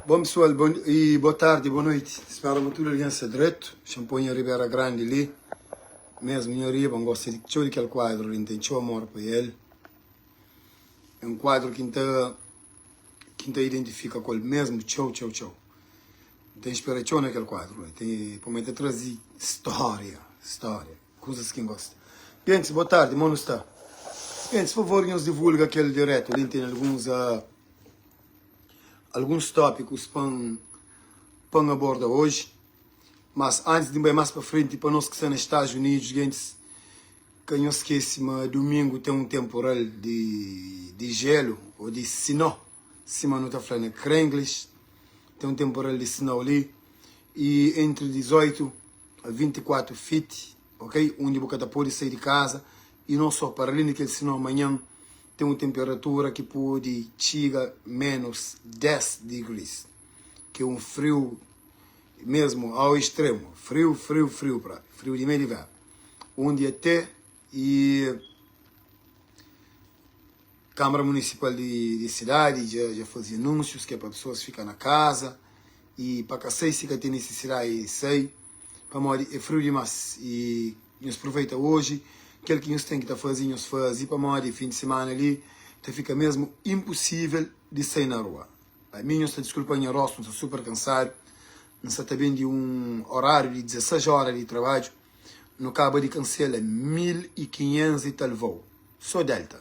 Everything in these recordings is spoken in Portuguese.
Bom pessoal, boa tarde, boa noite. Espero que tudo aliança direito. Champanhe Ribeira Grande ali. Mesmo em Oriba, gosto de show daquele quadro, ele tem show amor para ele. É um quadro que ainda identifica com ele mesmo, show. Tem inspiração naquele quadro, tem para trazer história, coisas que gosta. Gente, boa tarde, como está? Gente, por favor, nos divulga aquele direto, ele tem alguns tópicos para abordar hoje. Mas antes de ir mais para frente, para nós que estamos nos Estados Unidos, gente, que não esquece, mas domingo tem um temporal de gelo, ou de snow. Cima não está falando inglês. Tem um temporal de snow ali. E entre 18 a 24 feet, ok? Onde você pode sair de casa. E não só, para além daquele snow, amanhã tem uma temperatura que pode chegar menos 10 degrees. Que é um frio mesmo ao extremo, frio de meio de inverno, onde até e Câmara Municipal de cidade já fazia anúncios que é para pessoas ficar na casa e para que se tem necessidade de sair, para morrer é frio demais e nos aproveita hoje, aquilo que nós tem que fazer, e para morrer fim de semana ali, então fica mesmo impossível de sair na rua. A mim não está desculpa em rosto, estou super cansado. Não está também de um horário de 16 horas de trabalho, no cabo de cancela 1.500 e tal voo. Só Delta,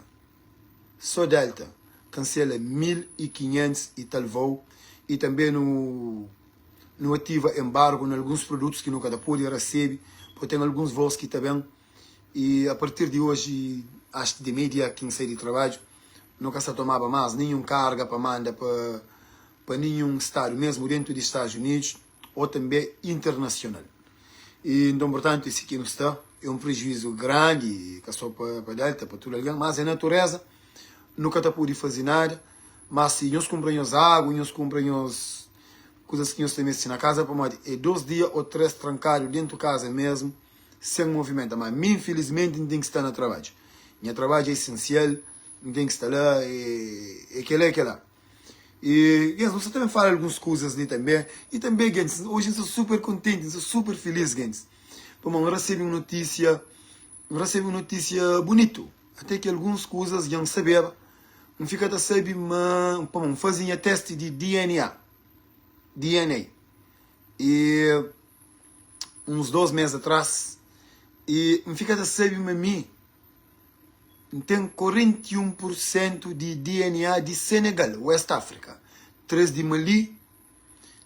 cancela 1.500 e tal voo. E também no ativa embargo em alguns produtos que nunca pode receber, porque tem alguns voos que também. E a partir de hoje, acho que de meia quem sai de trabalho, nunca se tomava mais nenhum carga para mandar para nenhum estado, mesmo dentro dos Estados Unidos, ou também internacional. E, então, portanto, isso aqui não está, é um prejuízo grande, que só para Delta, para tudo alguém, mas a natureza nunca está pode fazer nada, mas se nós compramos água, nós compramos coisas que nós temos na casa, para modo, é 2 dias ou 3 trancados dentro de casa mesmo, sem movimento, mas infelizmente não tem que estar no trabalho. Meu trabalho é essencial, não tem que estar lá, é aquele lá. E você também fala algumas coisas ali também. E também, gente, hoje eu sou super contente, sou super feliz, gente. Porque eu recebi uma notícia bonita. Até que algumas coisas eu não sabia. Não fica a saber, mas fazia teste de DNA. E uns 2 meses atrás. E não fica a saber, mas mim tem 41% de DNA de Senegal, West África. 3 de Mali,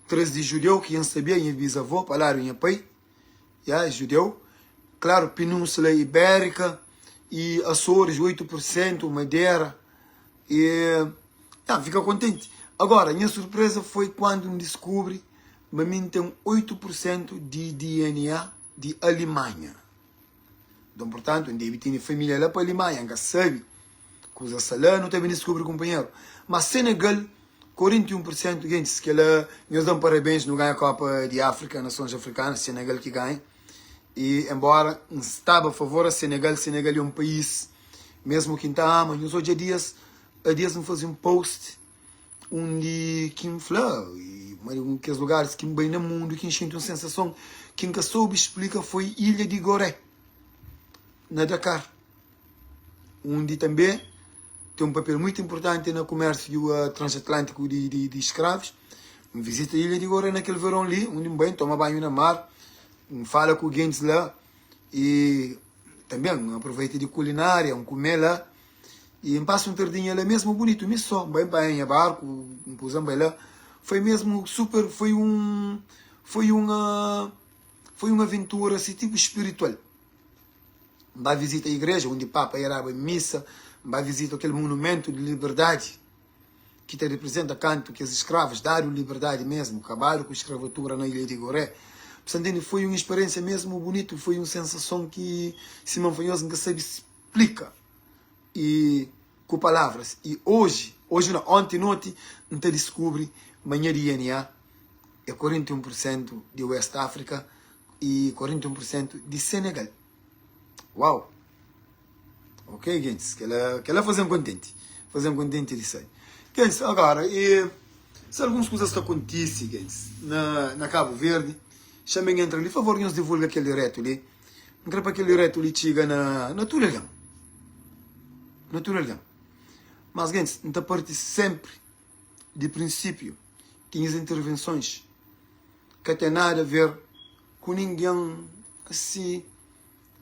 3 de judeu, que eu sabia, minha bisavó, falaram em pai, judeu. Claro, Península Ibérica e Açores, 8%, Madeira. E fica contente. Agora, minha surpresa foi quando me descobre, mas mim tem 8% de DNA de Alemanha. Então, portanto, deve ter família lá para a Alemanha, que sabe, coisa salã, não também descobre companheiro. Mas Senegal, 41%, gente, que lá, nós damos parabéns, não ganha a Copa de África, Nações Africanas, Senegal que ganha. E, embora estava a favor a Senegal é um país, mesmo que está, mas nos hoje dias não fazia um post, onde quem falou, e que os lugares que bem no mundo, que encheu uma sensação, quem que soube explica foi Ilha de Gorée, na Dakar, onde também tem um papel muito importante no comércio transatlântico de escravos. Visita a Ilha de Gorée naquele verão ali, onde bem toma banho na mar, fala com gente lá e também aproveita de culinária, comer lá e passa um tardinho lá mesmo bonito, mesmo só, bem em barco, pusamos lá, foi mesmo super, foi uma aventura assim, tipo espiritual. Vai visitar a igreja onde o Papa era em missa, vai visitar aquele monumento de liberdade que te representa canto que os escravos deram liberdade mesmo, acabaram com a escravatura na Ilha de Gorée. Portanto, foi uma experiência mesmo bonita, foi uma sensação que Simão Fanhoso nunca sabe explica e com palavras. E hoje não, ontem noite, não te descobre, manhã de DNA é 41% de West África e 41% de Senegal. Uau! Ok, gente? Que ela fazem contente. Fazem contente disso aí. Gente, agora, Se algumas coisas estão acontecendo na Cabo Verde, chamem entre ali, por favor, nos divulga aquele reto ali. Não quero para aquele reto ali chega na Turelhão. Na Turelhão. Mas, gente, não parte sempre de princípio que as intervenções que tem nada a ver com ninguém assim,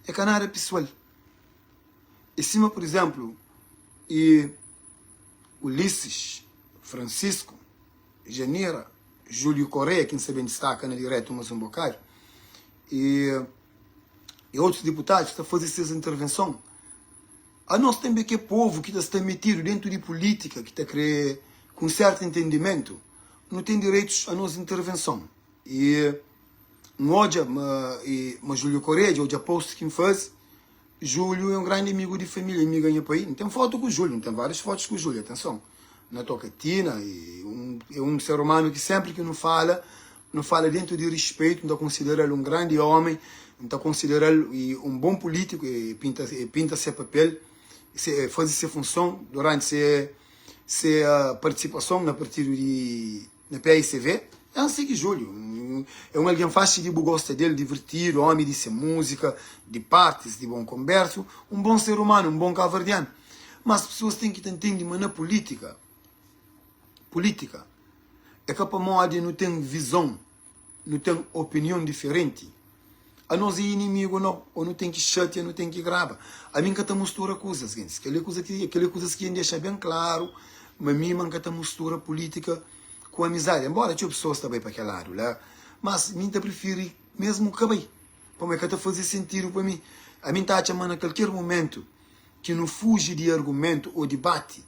é que nada pessoal. Em cima, por exemplo, e Ulisses, Francisco, Janira, Júlio Correia, que não se bem destaca na direita, mas um bocado, e outros deputados que estão a fazer essas intervenções. A nós também que é povo que está metido dentro de política, que está a querer, com certo entendimento, não tem direitos a nossa intervenção. E hoje, mas Júlio Correia, hoje a post que me faz, Júlio é um grande amigo de família, amigo em país. Não tem foto com o Júlio, não tem várias fotos com o Júlio, atenção. Na Tocatina, é um ser humano que sempre que não fala dentro de respeito, não considera ele um grande homem, não considera ele um bom político, e pinta seu papel, faz essa função durante sua participação na partido na PICV. É assim que Júlio é um alguém fácil de gosta dele, divertido, homem de ser música, de partes, de bom converso, um bom ser humano, um bom cabo-verdiano. Mas as pessoas têm que entender, mas na política é que para moda não tem visão, não tem opinião diferente. A nós é inimigo não, ou não tem que chatear, não tem que gravar. A mim que está mistura coisas, gente. Aquela coisas que deixa bem claro, mas a mim que está mistura política com amizade. Embora tinha pessoas também para aquele lado lá, mas a mim te prefiro mesmo acabar. Como é que está fazer sentido para mim? A mim está a chamar a qualquer momento que não fuge de argumento ou debate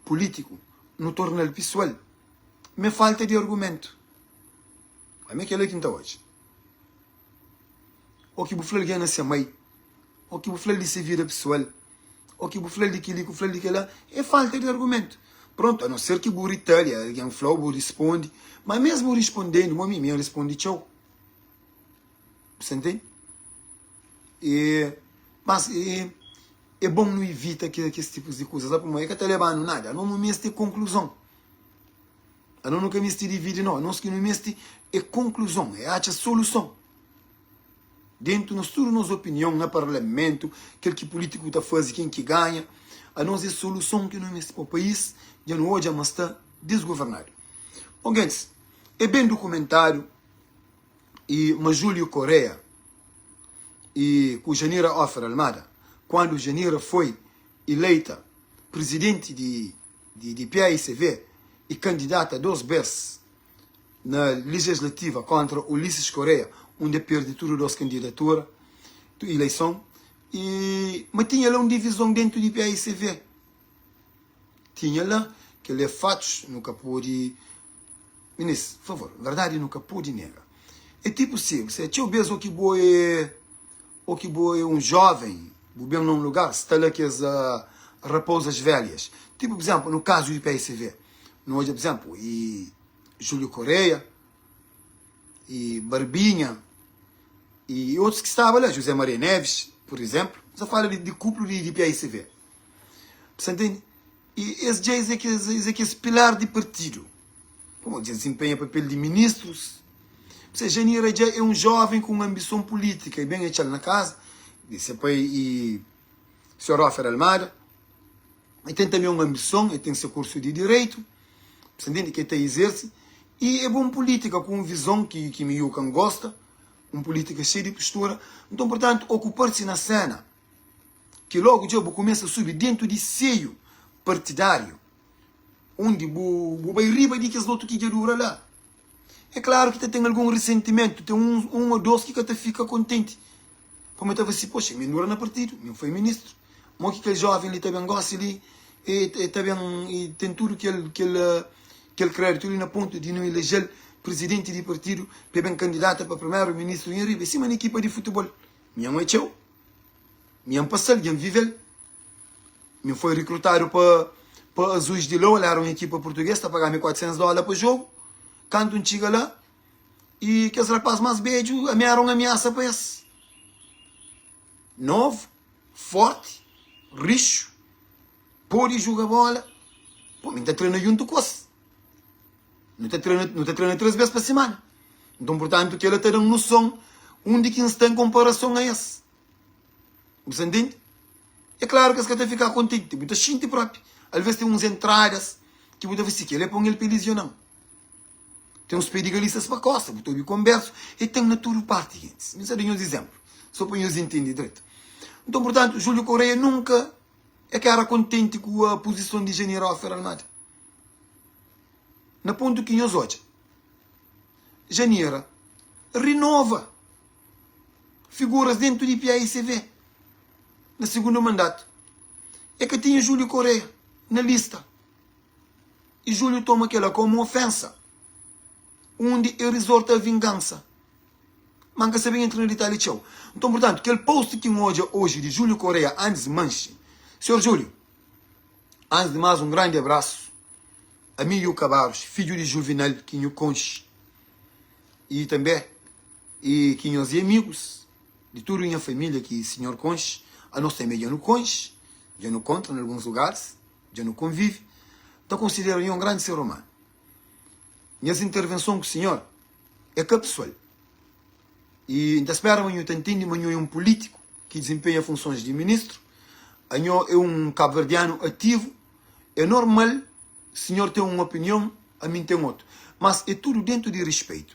político, não torna ele pessoal. Me falta de argumento. A mim que ele é que está hoje. Ou que buflei alguém na sua mãe, ou que buflei de sua vida pessoal, ou que buflei de aquilo, que buflei de aquilo, é falta de argumento. Pronto, a não ser que o Itália, alguém falou, o responde, mas mesmo respondendo, o mim responde tchau. Você entende? Mas é bom não evitar que esse tipo de coisas. Sabe como é que está levando nada? Não me tem conclusão. A não nunca me divide, não. A nós que não me é conclusão, é a solução. Dentro de toda a nossa opinião, no parlamento, aquele que político está fazendo, quem que ganha, a nossa solução que não é para o país, já não hoje, mas está desgovernado. Bom, gente, é bem documentário, mas Júlio Correia e com Janira Offer Almada, quando Janira foi eleita presidente de PAICV e candidata 2 vezes na legislativa contra Ulisses Correia, onde perde tudo das candidaturas, eleição, mas tinha lá uma divisão dentro do PAICV. Tinha lá que ele fatos nunca pôde. Ministro, por favor, verdade nunca pôde negar. É tipo assim, se eu vejo o que é um jovem, bem num lugar, está lá que as raposas velhas. Tipo, por exemplo, no caso do PAICV, hoje, por exemplo, e Júlio Correia, e Barbinha, e outros que estavam lá, José Maria Neves, por exemplo, já fala de cúpula de PAICV. Você entende? E esse já é que esse pilar de partido. Como desempenha papel de ministros. Você Janira já é um jovem com uma ambição política, e bem echado na casa, disse pai e o senhor Offer Almada, e tem também uma ambição, e tem seu curso de direito, você entende que ele exerce, e é bom política, com uma visão que me gosta, uma política cheia de postura. Então, portanto, ocupar-se na cena, que logo o jogo começa a subir dentro de seio partidário, onde o riba de que as outros que dura lá. É claro que tem algum ressentimento, tem um ou dois que até fica contente. Como eu estava assim, poxa, me dura no partido, me foi ministro. Mas que aquele jovem ali também gosta ali, e tem tudo que ele crédito ali na ponta de não eleger presidente de partido, para bem candidato para primeiro-ministro em Riba, cima na equipa de futebol. Minha mãe tchau. Minha passar, minha viver. Me foi recrutado para Azuis de Lou, era uma equipa portuguesa, para pagar-me $400 para o jogo. Quando um chega lá, e que os rapazes mais beijos ameaçaram uma ameaça para esse. Novo, forte, richo, pode jogar bola. Pô, me está treinando junto com você. Não está treinando 3 vezes por semana. Então, portanto, que ela tem uma noção onde que está em comparação a esse. Você entende? É claro que você quer ficar contente. Muita gente própria. Às vezes tem uns entradas que muita vezes ele põe ele para lesionar. Tem uns pedicalistas para a costa, eu converso. E tem na tua parte, gente. Isso é de uns exemplos. Só para nos entender direito. Então, portanto, Júlio Correia nunca é que era contente com a posição de general Ferro-Armado. Na ponto que nós hoje, janeiro, renova figuras dentro de PAICV, no segundo mandato. É que tinha Júlio Correia na lista. E Júlio toma aquela como ofensa, onde ele resorta a vingança. Manca saber entre na Itália e tchau. Então, portanto, aquele post que hoje de Júlio Correia, antes de manche. Senhor Júlio, antes de mais um grande abraço. Amigo Cabarros, filho de Juvenal, Quinho Conche. E também, Quinhos e amigos de toda a minha família, que senhor Conche, a nós também já no Conche, já no contra em alguns lugares, já no convive. Então, considero um grande ser humano. Minhas intervenções com o senhor é pessoal. E ainda espero que eu entenda que eu é um político que desempenha funções de ministro. Eu é um cabo-verdiano ativo. É normal o senhor ter uma opinião, a mim tem outra. Mas é tudo dentro de respeito.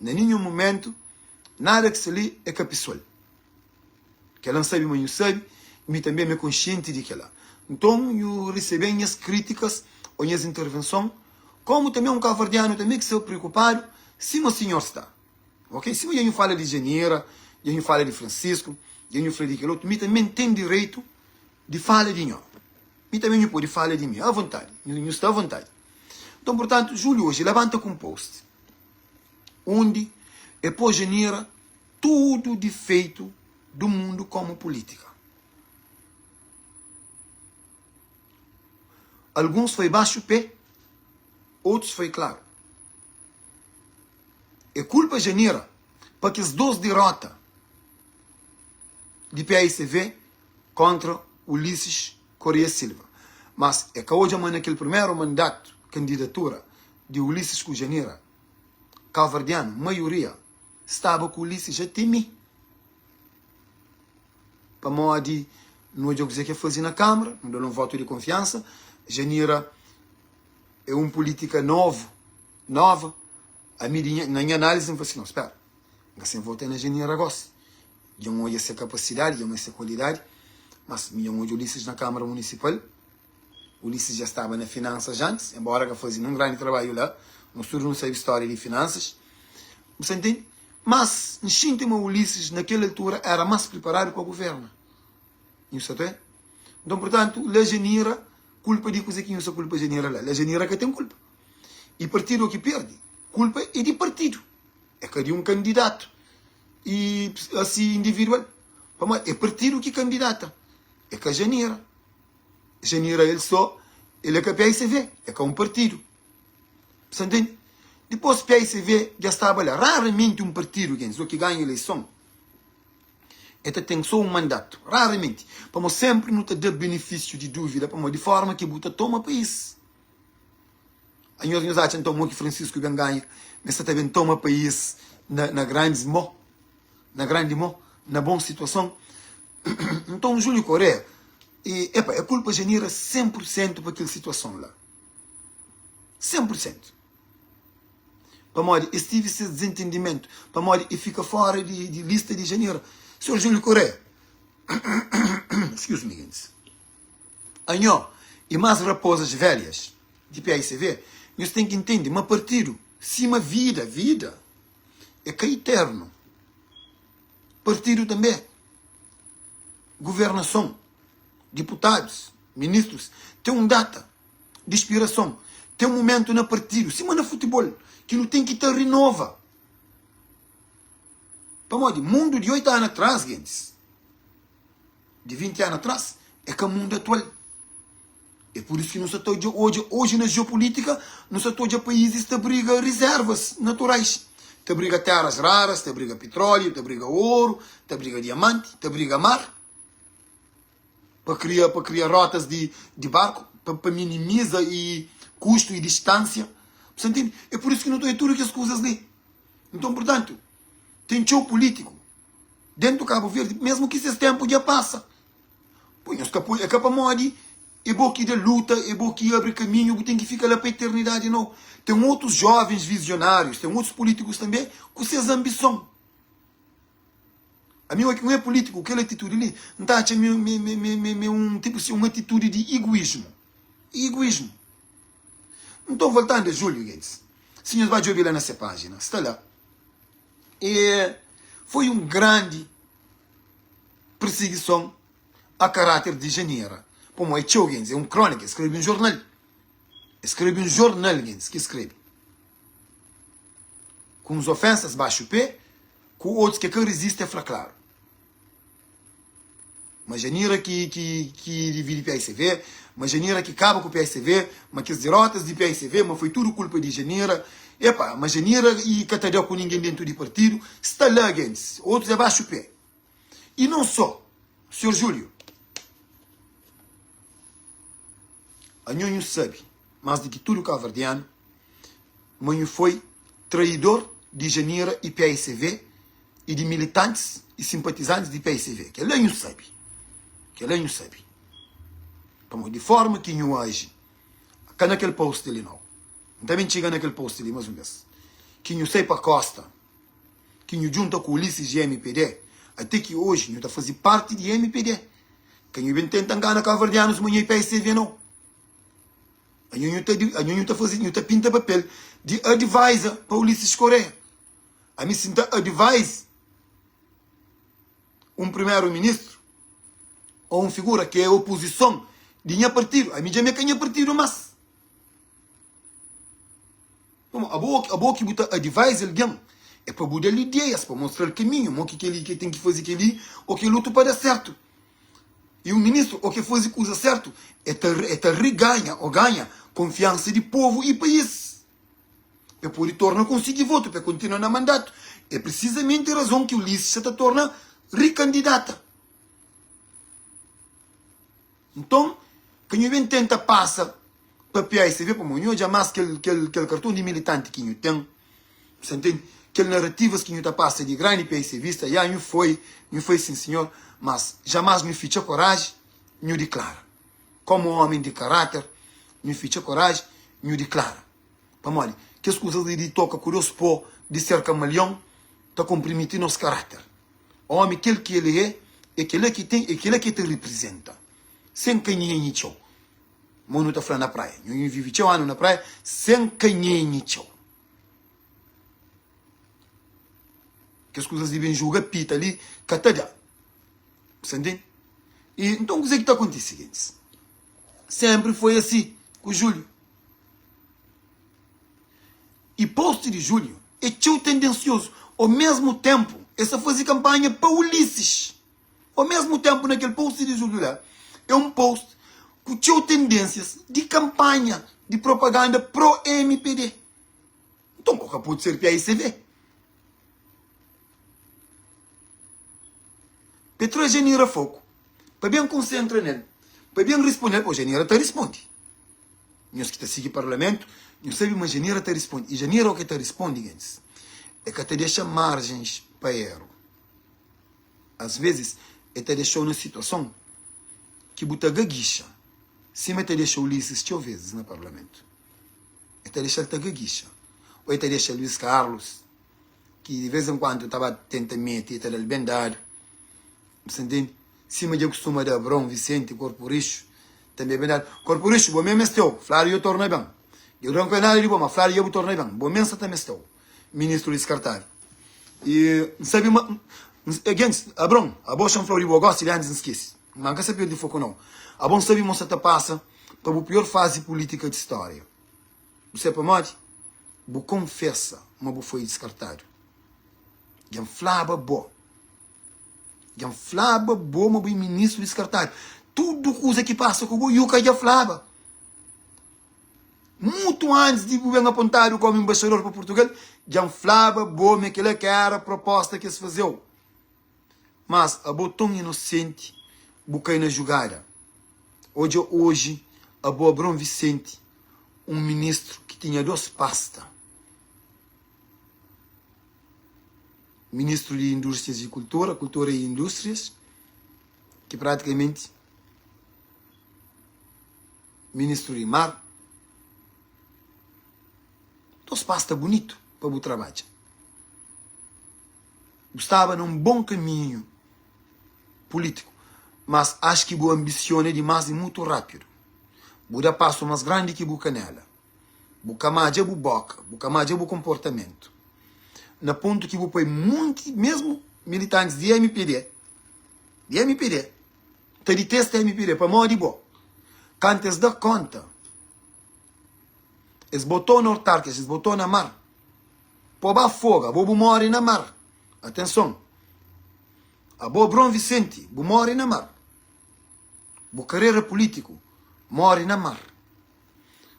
Em nenhum momento, nada que se lê é pessoal. Que ela não sabe, mas eu sabe. E também me consciente de que ela. Então, eu recebi minhas críticas ou minhas intervenções. Como também um cabo-verdiano também que se preocupado, se o senhor está. Ok? Se eu falo de Janeiro, eu falo de Francisco, eu falo de aquele outro, eu também tenho direito de falar de nós. Eu também pode falar de mim, à vontade. Eu estou à vontade. Então, portanto, Júlio hoje levanta com um post, onde é por Janeiro tudo defeito do mundo como política. Alguns foi baixo pé, outros foi claro. É culpa Janeiro para que as 2 derrotas de PAICV contra Ulisses Correia Silva. Mas é que hoje, naquele primeiro mandato, candidatura de Ulisses com Janeiro, calvardiano, maioria, estava com Ulisses a time. Para modo de, não é o que fazer na Câmara, não dá um voto de confiança. Janeiro é um política nova. A minha, na minha análise, eu falei assim, não, espera, você vota na Janeiro agora. Eu não olho essa capacidade, eu não essa qualidade, mas eu olho Ulisses na Câmara Municipal. Ulisses já estava na finanças antes, embora que fazia um grande trabalho lá. Não sabe história de finanças. Você entende? Mas, o Ulisses, naquela altura, era mais preparado para o governo. Isso até? Então, portanto, a Janeiro, culpa de coisa que não é culpa de Janeiro lá. A Janeiro que tem culpa. E partido que perde. Culpa é de partido. É que de um candidato. E assim individual. É partido que candidata. É que a Janeiro. Janeiro ele é que a PAICV. É que é um partido. Você entende? Depois o PAICV já estava lá. Raramente um partido que ganha a eleição. Tem só um mandato. Raramente. Vamos sempre não ter benefício de dúvida. De forma que buta toma o país. Nós achamos então que Francisco ganha, mas também toma o país na grande mó, na boa situação. Então, Júlio Correia, é culpa Janeiro 100% para aquela situação lá. 100%. Para modo, estive esse desentendimento, para modo, e fica fora de lista de Janeiro. Senhor Júlio Correia, excuse me, guys. E mais raposas velhas de PAICV, nós temos que entender, mas partido, se uma vida é que é eterno. Partido também. Governação, deputados, ministros, tem uma data de expiração. Tem um momento no partido, se no futebol, que não tem que ter renova. Para modo, mundo de 8 anos atrás, gente, de 20 anos atrás, é que o mundo atual. É por isso que nós estamos hoje na geopolítica, nós estamos países que brigam reservas naturais. Te briga terras raras, te briga petróleo, te briga ouro, te briga diamante, te briga mar. Para criar rotas de barco, para minimizar custo e distância. Você entende? É por isso que não estou tudo que as coisas ali. Então, portanto, tem show político dentro do Cabo Verde, mesmo que esse tempo já passa. Põe os capulhos, é capa mode, é bom que de luta, é bom que abre caminho, tem que ficar lá para a eternidade, não. Tem outros jovens visionários, tem outros políticos também com suas ambições. A minha não é político, aquela atitude ali, não está achando um tipo assim, uma atitude de egoísmo. Egoísmo. Então, voltando a Júlio Guedes, senhores, vai ouvir lá nessa página, está lá. E foi uma grande perseguição a caráter de janeiro. Como é Tio Guedes, é um crônica, escreve um jornal. Escreve um jornal, Guedes, que escreve. Com as ofensas baixo o pé, com outros que resistem, é claro. Uma janeira que divide o PSV, uma janeira que acaba com o PSV, mas que as derrotas de PSV, mas foi tudo culpa de janeira. Epa, uma janeira e que está com ninguém dentro do partido, está lá, Guedes. Outros abaixo o pé. E não só, Sr. Júlio. A Nhonho sabe, mais do que tudo cabo-verdiano, Nhonho foi traidor de janeira e PSV e de militantes e simpatizantes de PSV. Que ele não sabe. Que ele não sabe. De forma que Nhonho age. Cá naquele post ali não. Também chega naquele post ali, mais uma vez. Que Nhonho sai para a costa. Que Nhonho junta com o Ulisses de MPD. Até que hoje Nhonho está fazendo parte de MPD. Que Nhonho tenta enganar cabo-verdianos, mas Nhonho PSV não. A Nhonho está fazendo, está pinta papel de advisor para Ulisses Correia. A mim sinta advise um primeiro-ministro ou uma figura que é oposição de minha partido. A mim já me canha partido, mas a boa que botar advise alguém é para mudar ideias, para mostrar o caminho, o que ele tem que fazer aquele ou que luta para dar certo. E o ministro, o que faz coisa certo, é reganha ou ganha confiança de povo e país. É por isso torna conseguir voto para continuar no mandato. É precisamente a razão que o Ulisses se torna recandidata. Então, quem vem tenta passar para PSV, para mim, jamais aquele cartão de militante que eu tenho, você entende? Aquelas narrativas que eu passa de grande PSVista, já eu foi sim senhor, mas jamais me ficha coragem, eu declaro. Como homem de caráter, me ficha coragem, eu declaro. Vamos olha, que as coisas de toca curioso pô, de ser camaleão, está comprometendo nosso caráter. O homem, aquele que ele é aquele que tem, aquele que te representa. Sem canhinha tchau. Mano está falando na praia. Eu vivi 8 anos na praia, sem canhinha tchau. Que as coisas devem julgar pita ali, catada. Você entende? E então o que está acontecendo? Sempre foi assim com o Júlio. E post de Júlio é tão tendencioso. Ao mesmo tempo, essa fazer campanha para Ulisses. Ao mesmo tempo, naquele post de Júlio lá, é um post com tão tendências de campanha, de propaganda pro-MPD. Então, qual pode ser PSV? Petro genera foco. Para bem concentrar nele. Para bem responder, o Janeiro te responde. Nós que está seguindo o parlamento, nós sabemos que Janeiro te responde. E Janeiro é o que te responde, gente. É que te deixa margens para erro. Às vezes, é te deixou numa situação que buta gaguicha. Cima te deixa Ulisses 8 vezes no parlamento. É te deixar te gaguicha. Ou é te deixa Luiz Carlos, que de vez em quando estava tentando meter, te bem dado. Você entende? Cima de costuma de Abrão, Vicente, Corporicho. Também bem dado. Corporicho, bom mesmo estou. Flávio eu tornei bem. Eu não conheço nada de bom, mas Flávio eu tornei bem. Bom mesmo também estou. Ministro descartado. E sabe, gente, Abrão, a boa chama Flávio, eu gosto de antes não esquece. Não quer saber de foco não. A bom sabe, moça, te passa para a pior fase política de história. Você pode? Vou confessa, mas vou foi descartado. E Flávio, boa. Já flaba bom, mas o ministro descartado. Tudo coisa que passa com o Yuka já flaba. Muito antes de o apontado como embaixador para Portugal, já flaba bom, que ele era a proposta que se fazia. Mas a boa tão inocente, bucai na jogada. Hoje, a boa Abrão Vicente, um ministro que tinha 2 pastas. Ministro de Indústrias e Cultura, Cultura e Indústrias, que praticamente ministro de Mar. 2 pastas bonito para o trabalho. Estava num bom caminho político, mas acho que o ambicione demais e muito rápido. Buda passo mais grande que o canela. O camaja o boca, o camaja o comportamento. Na ponto que o põe muito, mesmo militantes de MPD, te detesta MPD, para morrer de boa. Quando eles dão conta, eles botou no autarca, eles botou na mar. Pô, ba foga, vou morrer na mar. Atenção. A boa Brom Vicente, vou morrer na mar. Boa carreira político, morre na mar.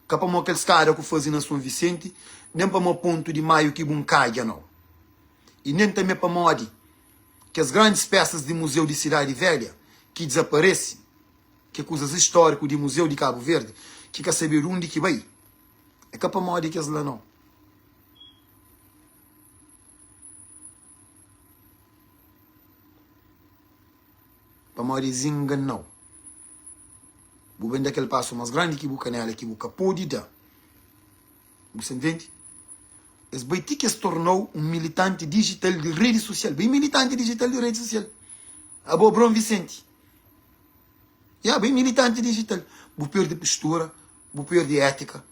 Capa mo aqueles caras que fazem na São Vicente, nem para o ponto de maio que bom caia, não. E nem também para morrer que as grandes peças de museu de Cidade Velha, que desaparecem, que coisas históricas de museu de Cabo Verde, que quer saber onde que vai. É capa morrer que as lá não. Para morrer zinga não. O bem daquele passo mais grande que o canela, que o capô de dar. Você entende? Esse baiti que se tornou um militante digital de rede social. Bem militante digital de rede social. A boa Brom Vicente. Bem militante digital. O perde postura, o perde ética.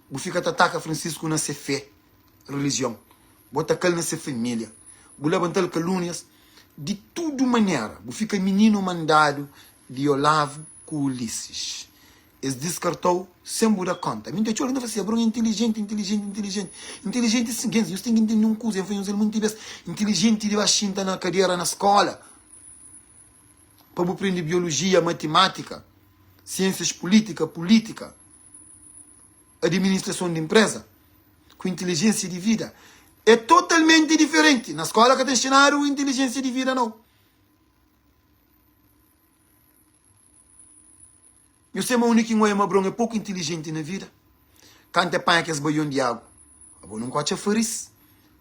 O fica ataca Francisco na sua fé, religião. Bota aquele na sua família. O levantar calúnias de tudo maneira. O fica menino mandado de Olavo com Ulisses. Eles descartou sem dar conta. Muita gente ainda fazia, Bruno, inteligente. Inteligente é seguinte, eu tenho que entender uma coisa, eu faço muito bem. Inteligente de baixinha na cadeira na escola. Para aprender biologia, matemática, ciências política, administração de empresa, com inteligência de vida. É totalmente diferente. Na escola que te ensinaram inteligência de vida, não. Eu sei que a única coisa é pouco inteligente na vida. Quando apanha aqueles baiões de água, eu não gosto de fazer.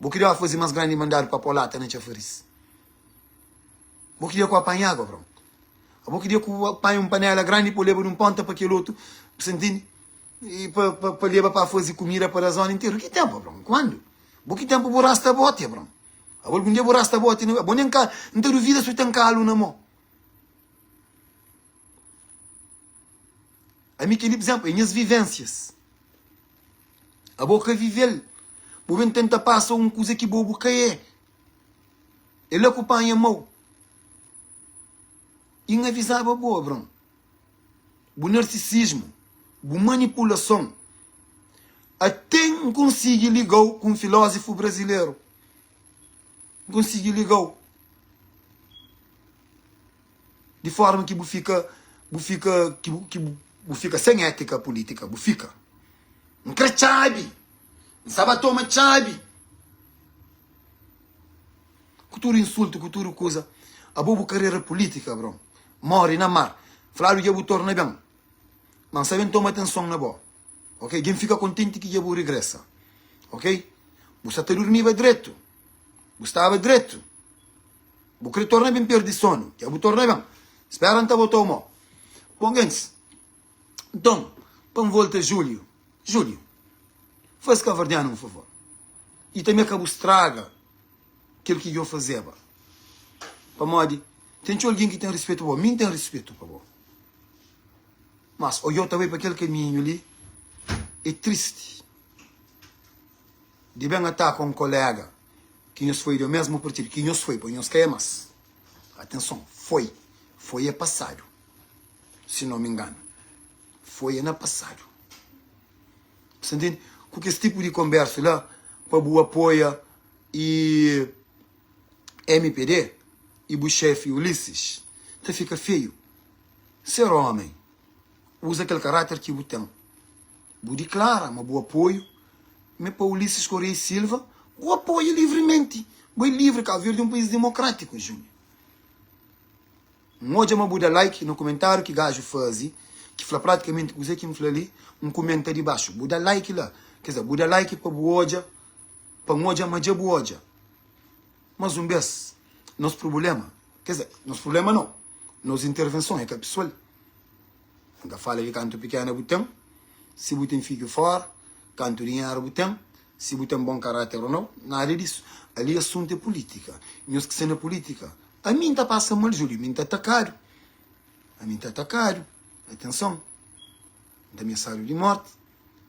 Eu queria fazer mais grande mandar para a polata, não fazer. Eu queria que eu apanhe água, bro. Eu queria que eu apanhe uma panela grande para levar um ponta para aquele outro, você entende? E para levar para fazer comida para a zona inteira. Que tempo, bro? Quando? Que tempo eu rasta a bote, bro? Algum dia eu rasta a bote, não tenho dúvida se eu tenho calo na mão. A mim, por exemplo, em minhas vivências, a boca viver, o vento tenta passar uma coisa que bobo é. Ele acompanha a mão. E não avisava boa, bro. O narcisismo, a manipulação, até não consigo ligar com um filósofo brasileiro. Não consigo ligar. De forma que fica sem ética política, fica. Não quer chabe, não sabe tomar chabe. Cultura insulto, cultura coisa. A boa carreira política, bro. Morre na mar. Falaram que eu torna bem. Mas sabem tomar atenção na boa. Ok? Quem fica contente que eu regressa. Ok? Você está dormindo direito. Você estava direito. Você torna bem perder sono. Que eu torna bem. Espera não botar o mão. Ponguem-se. Então, para volta Júlio. Júlio, faz cavardiano, por favor. E também acabou estraga aquilo que eu fazia. Para modo, tem alguém que tem respeito por mim, tem respeito por você. Mas, eu também para aquele caminho ali, é triste. De bem estar com um colega que nos foi do mesmo partido, que nos foi, pois nos queimamos. Atenção, foi é passado. Se não me engano. Foi ano passado. Você entende? Com esse tipo de conversa lá, para o apoio e MPD e o chefe Ulisses, até fica feio. Ser homem, usa aquele caráter que o tem. O declara, mas o apoio, mas para Ulisses Correia Silva, o apoio livremente. O livre, Cabo Verde é um país democrático, Júnior. Hoje eu vou dar like no comentário que gajo faz, que fala praticamente o que me fala ali, comenta de baixo, buda like lá, quer dizer, buda like para boa, para moja, mas é boa. Mas vez, nosso problema, quer dizer, nosso problema não, nossa intervenção é que a pessoa, ainda fala de canto pequeno botão, se botem fica fora, canto dinheiro botão, se botem bom caráter ou não, nada disso. Ali assunto é política. Nós que sendo política, a mim está passando mal, Júlio, a mim está atacado. A mim está atacado. Atenção. Da ameaçado de morte,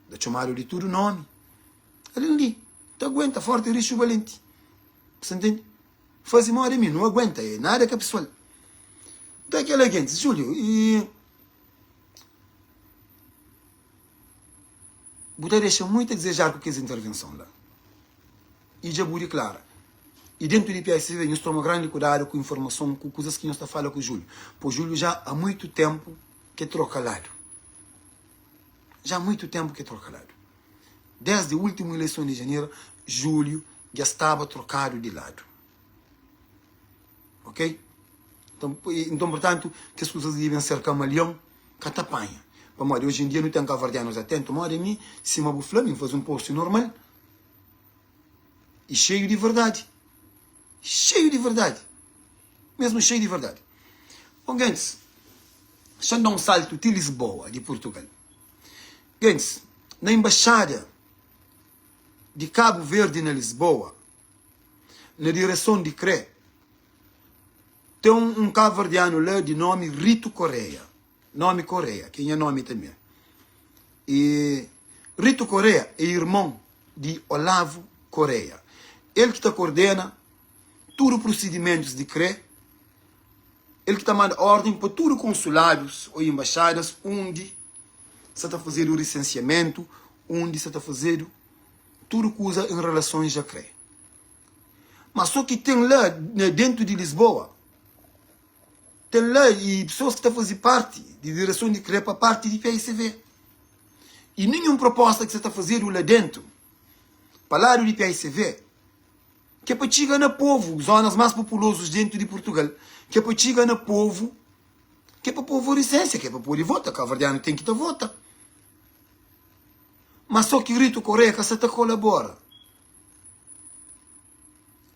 da chamado de tudo nome. Ali, tu aguenta, forte, risco, valente. Você entende? Faz mal de mim, não aguenta, é nada que a pessoa. Então aquela gente, Júlio, e Buda deixa muito a desejar com essa intervenção lá. E já Buda clara. E dentro de PSV, nós tomamos grande cuidado com informação, com coisas que nós está falando com o Júlio. Pois Júlio já há muito tempo que troca lado. Já há muito tempo que troca lado. Desde a última eleição de janeiro, Júlio já estava trocado de lado. Ok? Então portanto, que as coisas devem ser camaleão, catapanha. Para hoje em dia não tem cavardianos atentos, mas a mim, se uma buflame faz um post normal e cheio de verdade. Cheio de verdade. Mesmo cheio de verdade. Bom, gente, deixa eu dar um salto de Lisboa, de Portugal. Gente, na embaixada de Cabo Verde, na Lisboa, na direção de CRE, tem um cabo-verdiano lá de nome Rito Correia. Nome Correia, que é nome também. E Rito Correia é irmão de Olavo Correia. Ele que está coordena todos os procedimentos de CRE. Ele que está mandando ordem para todos os consulados ou embaixadas onde você está fazendo o licenciamento, onde você está fazendo tudo coisa em relações a CRE. Mas só que tem lá, dentro de Lisboa, tem lá e pessoas que estão a fazer parte de direção de CRE para parte de PSV. E nenhuma proposta que você está fazendo lá dentro, para lá de PSV, que é para chegar no povo, zonas mais populosas dentro de Portugal, que é para chegar no povo, que é para pôr licença, que é para pôr de voto, que a verdade tem que ter voto. Mas só que Rito Correia que você colabora.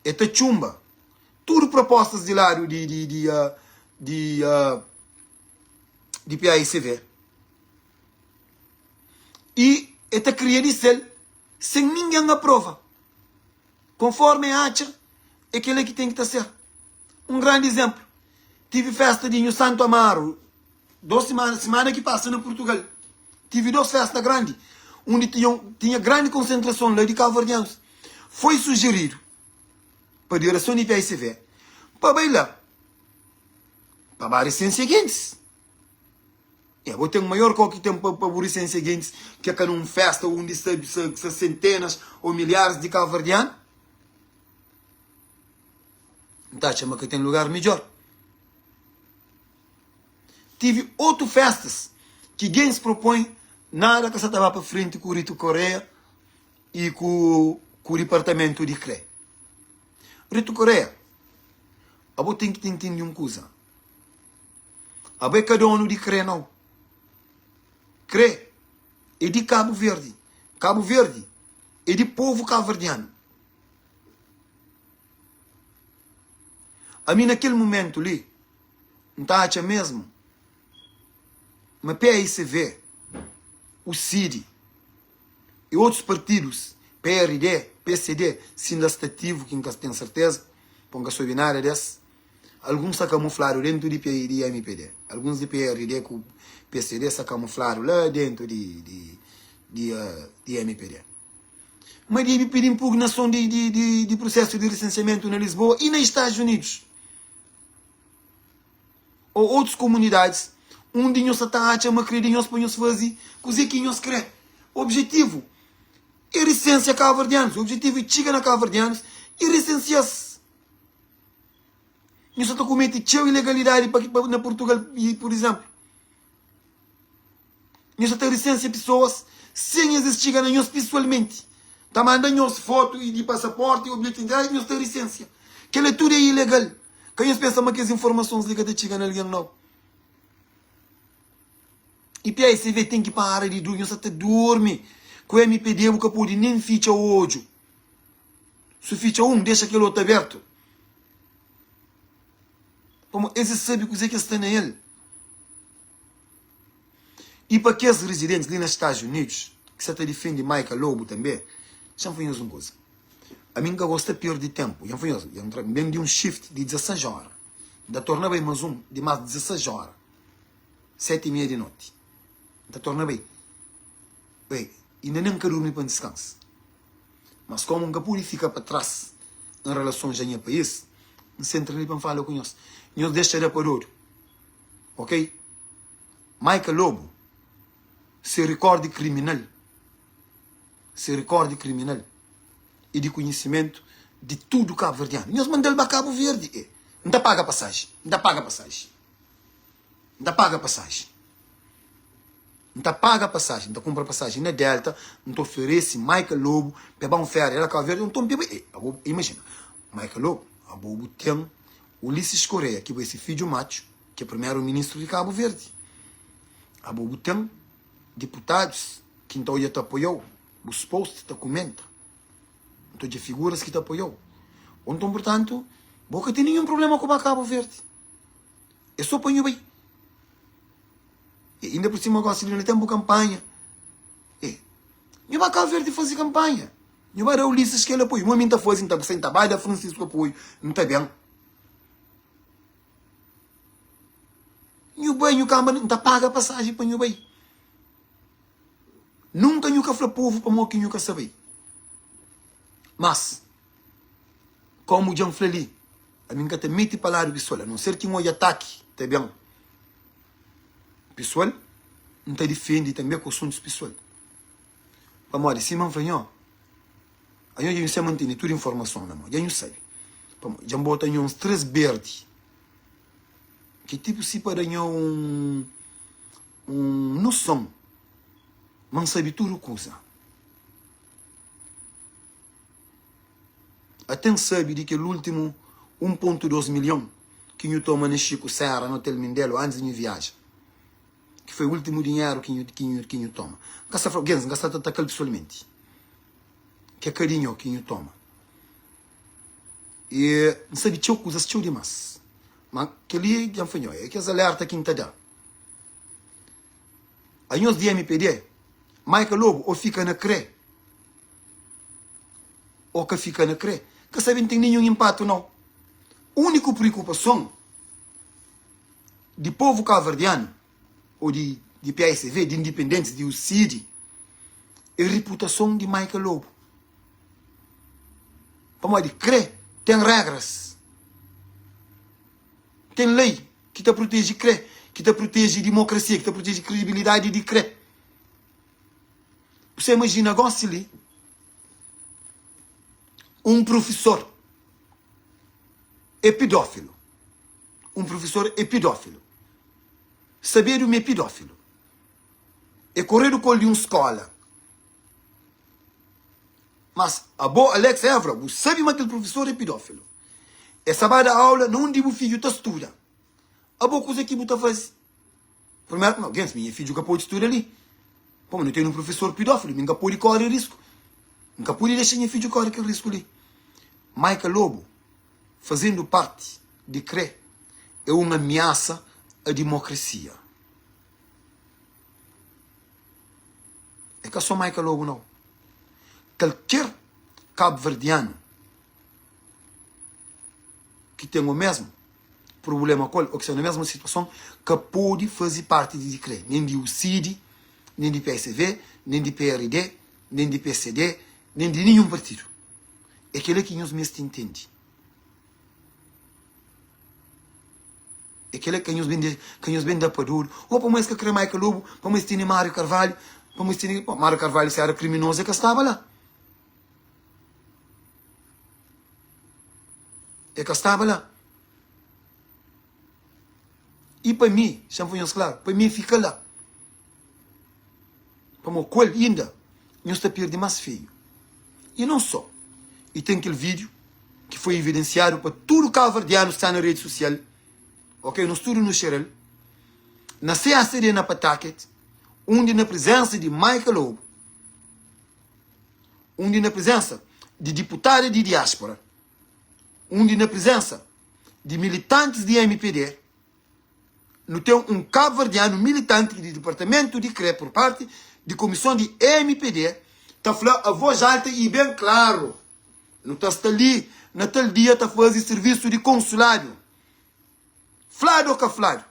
É te chumba. Tudo propostas de lado de PAICV. E é te cria de cel sem ninguém aprova. Conforme acha, é aquele que tem que ser. Um grande exemplo. Tive festa de Santo Amaro, 2 semanas, semana que passa no Portugal. Tive 2 festas grandes, onde tinha grande concentração lá de cabo-verdianos. Foi sugerido para a direção de PSV para bailar, para dar licença seguintes. Eu vou ter um maior que tem para dar licença seguintes, que é numa festa onde se centenas ou milhares de cabo-verdianos. Então, chama que tem lugar melhor. Tive 8 festas que ninguém se propõe nada que você estava para frente com o Rito Correia e com o departamento de CRE. Rito Correia, eu tenho que entender uma coisa. Eu é cada um de CRE não. CRE é de Cabo Verde. Cabo Verde é de povo cabo-verdiano. A mim naquele momento ali, não está a mesmo, mas PAICV, o CID e outros partidos, PRD, PCD, se ainda está ativo, que nunca tem certeza, ponga sua binária desse, alguns se camuflaram dentro de MPD, alguns de PRD com PCD se camuflaram lá dentro de MPD. Mas de pedir impugnação de processo de licenciamento na Lisboa e nos Estados Unidos. Ou outras comunidades, onde nós estamos a querer nós para nós fazer, coisa que nós queremos. O objetivo é licenciar cabo-verdianos. O objetivo é chegar na cabo-verdianos e licenciar-se. Nós estamos cometendo ilegalidade na Portugal, por exemplo. Nós estamos licenciando pessoas sem eles chegarem a nós pessoalmente. Está mandando nós foto de passaporte e objetivo, nós temos licença. Que leitura é ilegal. Quem pensa que as informações ligadas chegam a alguém não. E PSV tem que parar de dormir, você até dorme. Com o MPD, o que pode nem ficha hoje. Se ficha deixa aquele outro aberto. Como esse sabe o que é que está nele. E para aqueles residentes ali nos Estados Unidos, que se até defende Michael Lobo também, já foi uma coisa. A mim que gosta pior de tempo. Já foi bem de um shift de 16 horas. Da torna bem mais de mais 16 horas. 7:30 da noite. Da torna bem. Bem, ainda nem quero dormir para descanso. Mas como um capuri fica para trás em relação a meu país, não se entra ali para falar com nós. Nós deixa de parar. Ok? Michael Lobo se recorde criminal. Se recorde criminal. E de conhecimento de tudo cabo-verdiano. Nós mandamos para Cabo Verde. Não paga passagem. Não paga passagem. Não paga passagem. Não paga passagem. Não compra passagem na Delta. Não oferece Michael Lobo para um ferry. Ela Cabo Verde. Não imagina. Michael Lobo. A Bobo tem Ulisses Correia, que é esse filho macho, que é o primeiro-ministro de Cabo Verde. A Bobo tem deputados que então te apoiou. Os posts te comentam. Então, de figuras que te apoiou. Então, portanto, boca tem nenhum problema com o Cabo Verde. É só ponho bem. E ainda por cima, agora, se ele não tem boa campanha. Não Cabo Verde fazer campanha. Não vai dar Ulisses que ele apoia. Uma minha foi assim, sem trabalho, da Francisco apoio. Não está bem. Não bem, o câmara não paga passagem para o bem. Nunca nunca foi povo para morrer que nunca saber. Mas, como o Jean Fleli, a mim que te mete para lá do pessoal, a não ser que um ataque, tá bem? Pessoal, não te defende também com o som dos pessoal. Para morrer, se man fanho, aí eu não sei manter toda a informação, não, eu não sei. Já bota uns 3 verdes, que tipo se para noção, mas sabe tudo coisa. Até sabe de que o último 1,2 milhão que eu toma no Chico Serra, no Hotel Mindelo, antes de minha viagem. Que foi o último dinheiro que eu toma. Gasta fraguência, gasta tanto pessoalmente. Que é carinho que eu toma. E não sabe que coisas tchau demais. Mas que ali já foi, é que as alertas que não dá. Aí nós de MPD, Michael Lobo ou fica na CRE, ou que fica na CRE, que sabe não tem nenhum impacto não. A única preocupação de povo cabo-verdiano, ou de PSV, de independentes, de UCID, é a reputação de Michael Lobo. Para de CRE, tem regras. Tem lei que te protege CRE, que te protege democracia, que te protege credibilidade de CRE. Você imagina agora se ali, um professor é pedófilo. Um professor é pedófilo. Saber o meu pedófilo. É correr o colo de uma escola. Mas a boa Alex Evra, você sabe que aquele professor é pedófilo. É saber da aula, não digo o filho está estuda. A boa coisa que você faz. Primeiro, não, meu filho que pode estudar ali. Como não tem um professor pedófilo, nunca pode correr risco. Nunca pode deixar meu filho correr aquele risco ali. Michael Lobo, fazendo parte de CRE, é uma ameaça à democracia. É que é só Michael Lobo, não. Qualquer cabo-verdiano que tenha o mesmo problema ou que seja na mesma situação, que pode fazer parte de CRE. Nem de UCID, nem de PSV, nem de PRD, nem de PCD, nem de nenhum partido. É aquele que nos mesmos entende. É aquele que nos vem da padura. Ou para mais que crê Michael Lobo, para mais ter Mário Carvalho, para mais ter Mário Carvalho se era criminoso, é que estava lá. É que estava lá. E para mim, já foi claro, para mim fica lá. Para o qual ainda, nós está perdendo mais feio. E não só. E tem aquele vídeo que foi evidenciado para tudo cabo-verdiano que está na rede social. Ok? Nós tudo no Xerel. Na CACD na Pataquet. onde na presença de Michael Lobo, onde na presença de deputados de diáspora, onde na presença de militantes de MPD, não tem um cabo-verdiano militante do departamento de CRE por parte de comissão de MPD, está falando a voz alta e bem claro. Não está ali, na tal dia, está fazendo serviço de consulado. Flado ou caflado?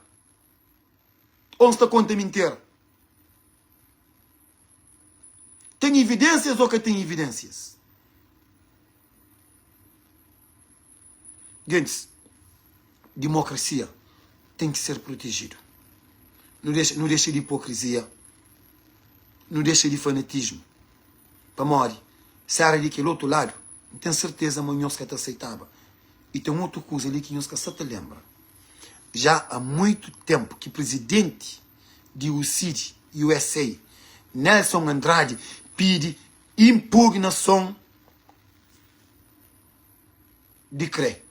Onde está conta mentira? Tem evidências ou que tem evidências? Gente, democracia tem que ser protegido. Não deixa de hipocrisia. Não deixa de fanatismo. Para morrer. Se era ali aquele outro lado, não tenho certeza amanhã que te aceitava. E tem outra coisa ali que nós só te lembra. Já há muito tempo que o presidente de UCD, USA, Nelson Andrade, pede impugnação de CRE.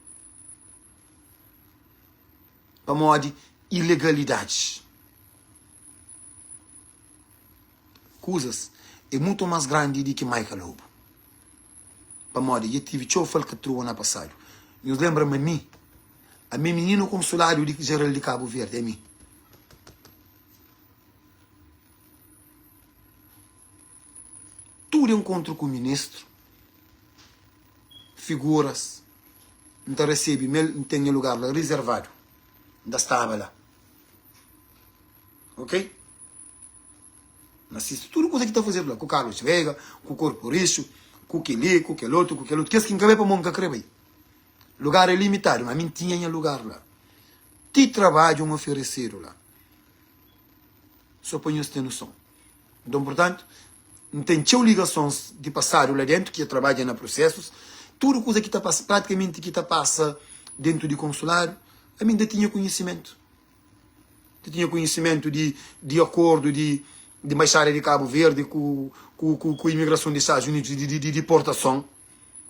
Para morrer ilegalidade. Coisas é muito mais grande do que Michael Lobo. Para morrer, eu tive chofer que trouxe ano passado. Nos lembra-me a mim menino consulário de geral de Cabo Verde, é mim. Tudo encontro com o ministro, figuras, não recebe, não tem lugar lá, reservado, ainda estava lá. Ok? Assiste tudo coisa que está fazendo lá, com o Carlos Veiga, com o Corporation, com aquele, com aquele outro, que é que não para monca crebe. Lugar é limitado, mas não tinha lugar lá. Te trabalham ofereceram lá. Só põe isso ter noção. Então, portanto, não tem ligações de passar lá dentro, que trabalha na processos. Tudo coisa que está praticamente que está passa dentro de consulado, a mim ainda tinha conhecimento. Eu tinha conhecimento de acordo de embaixada de Cabo Verde com a imigração dos Estados Unidos de deportação,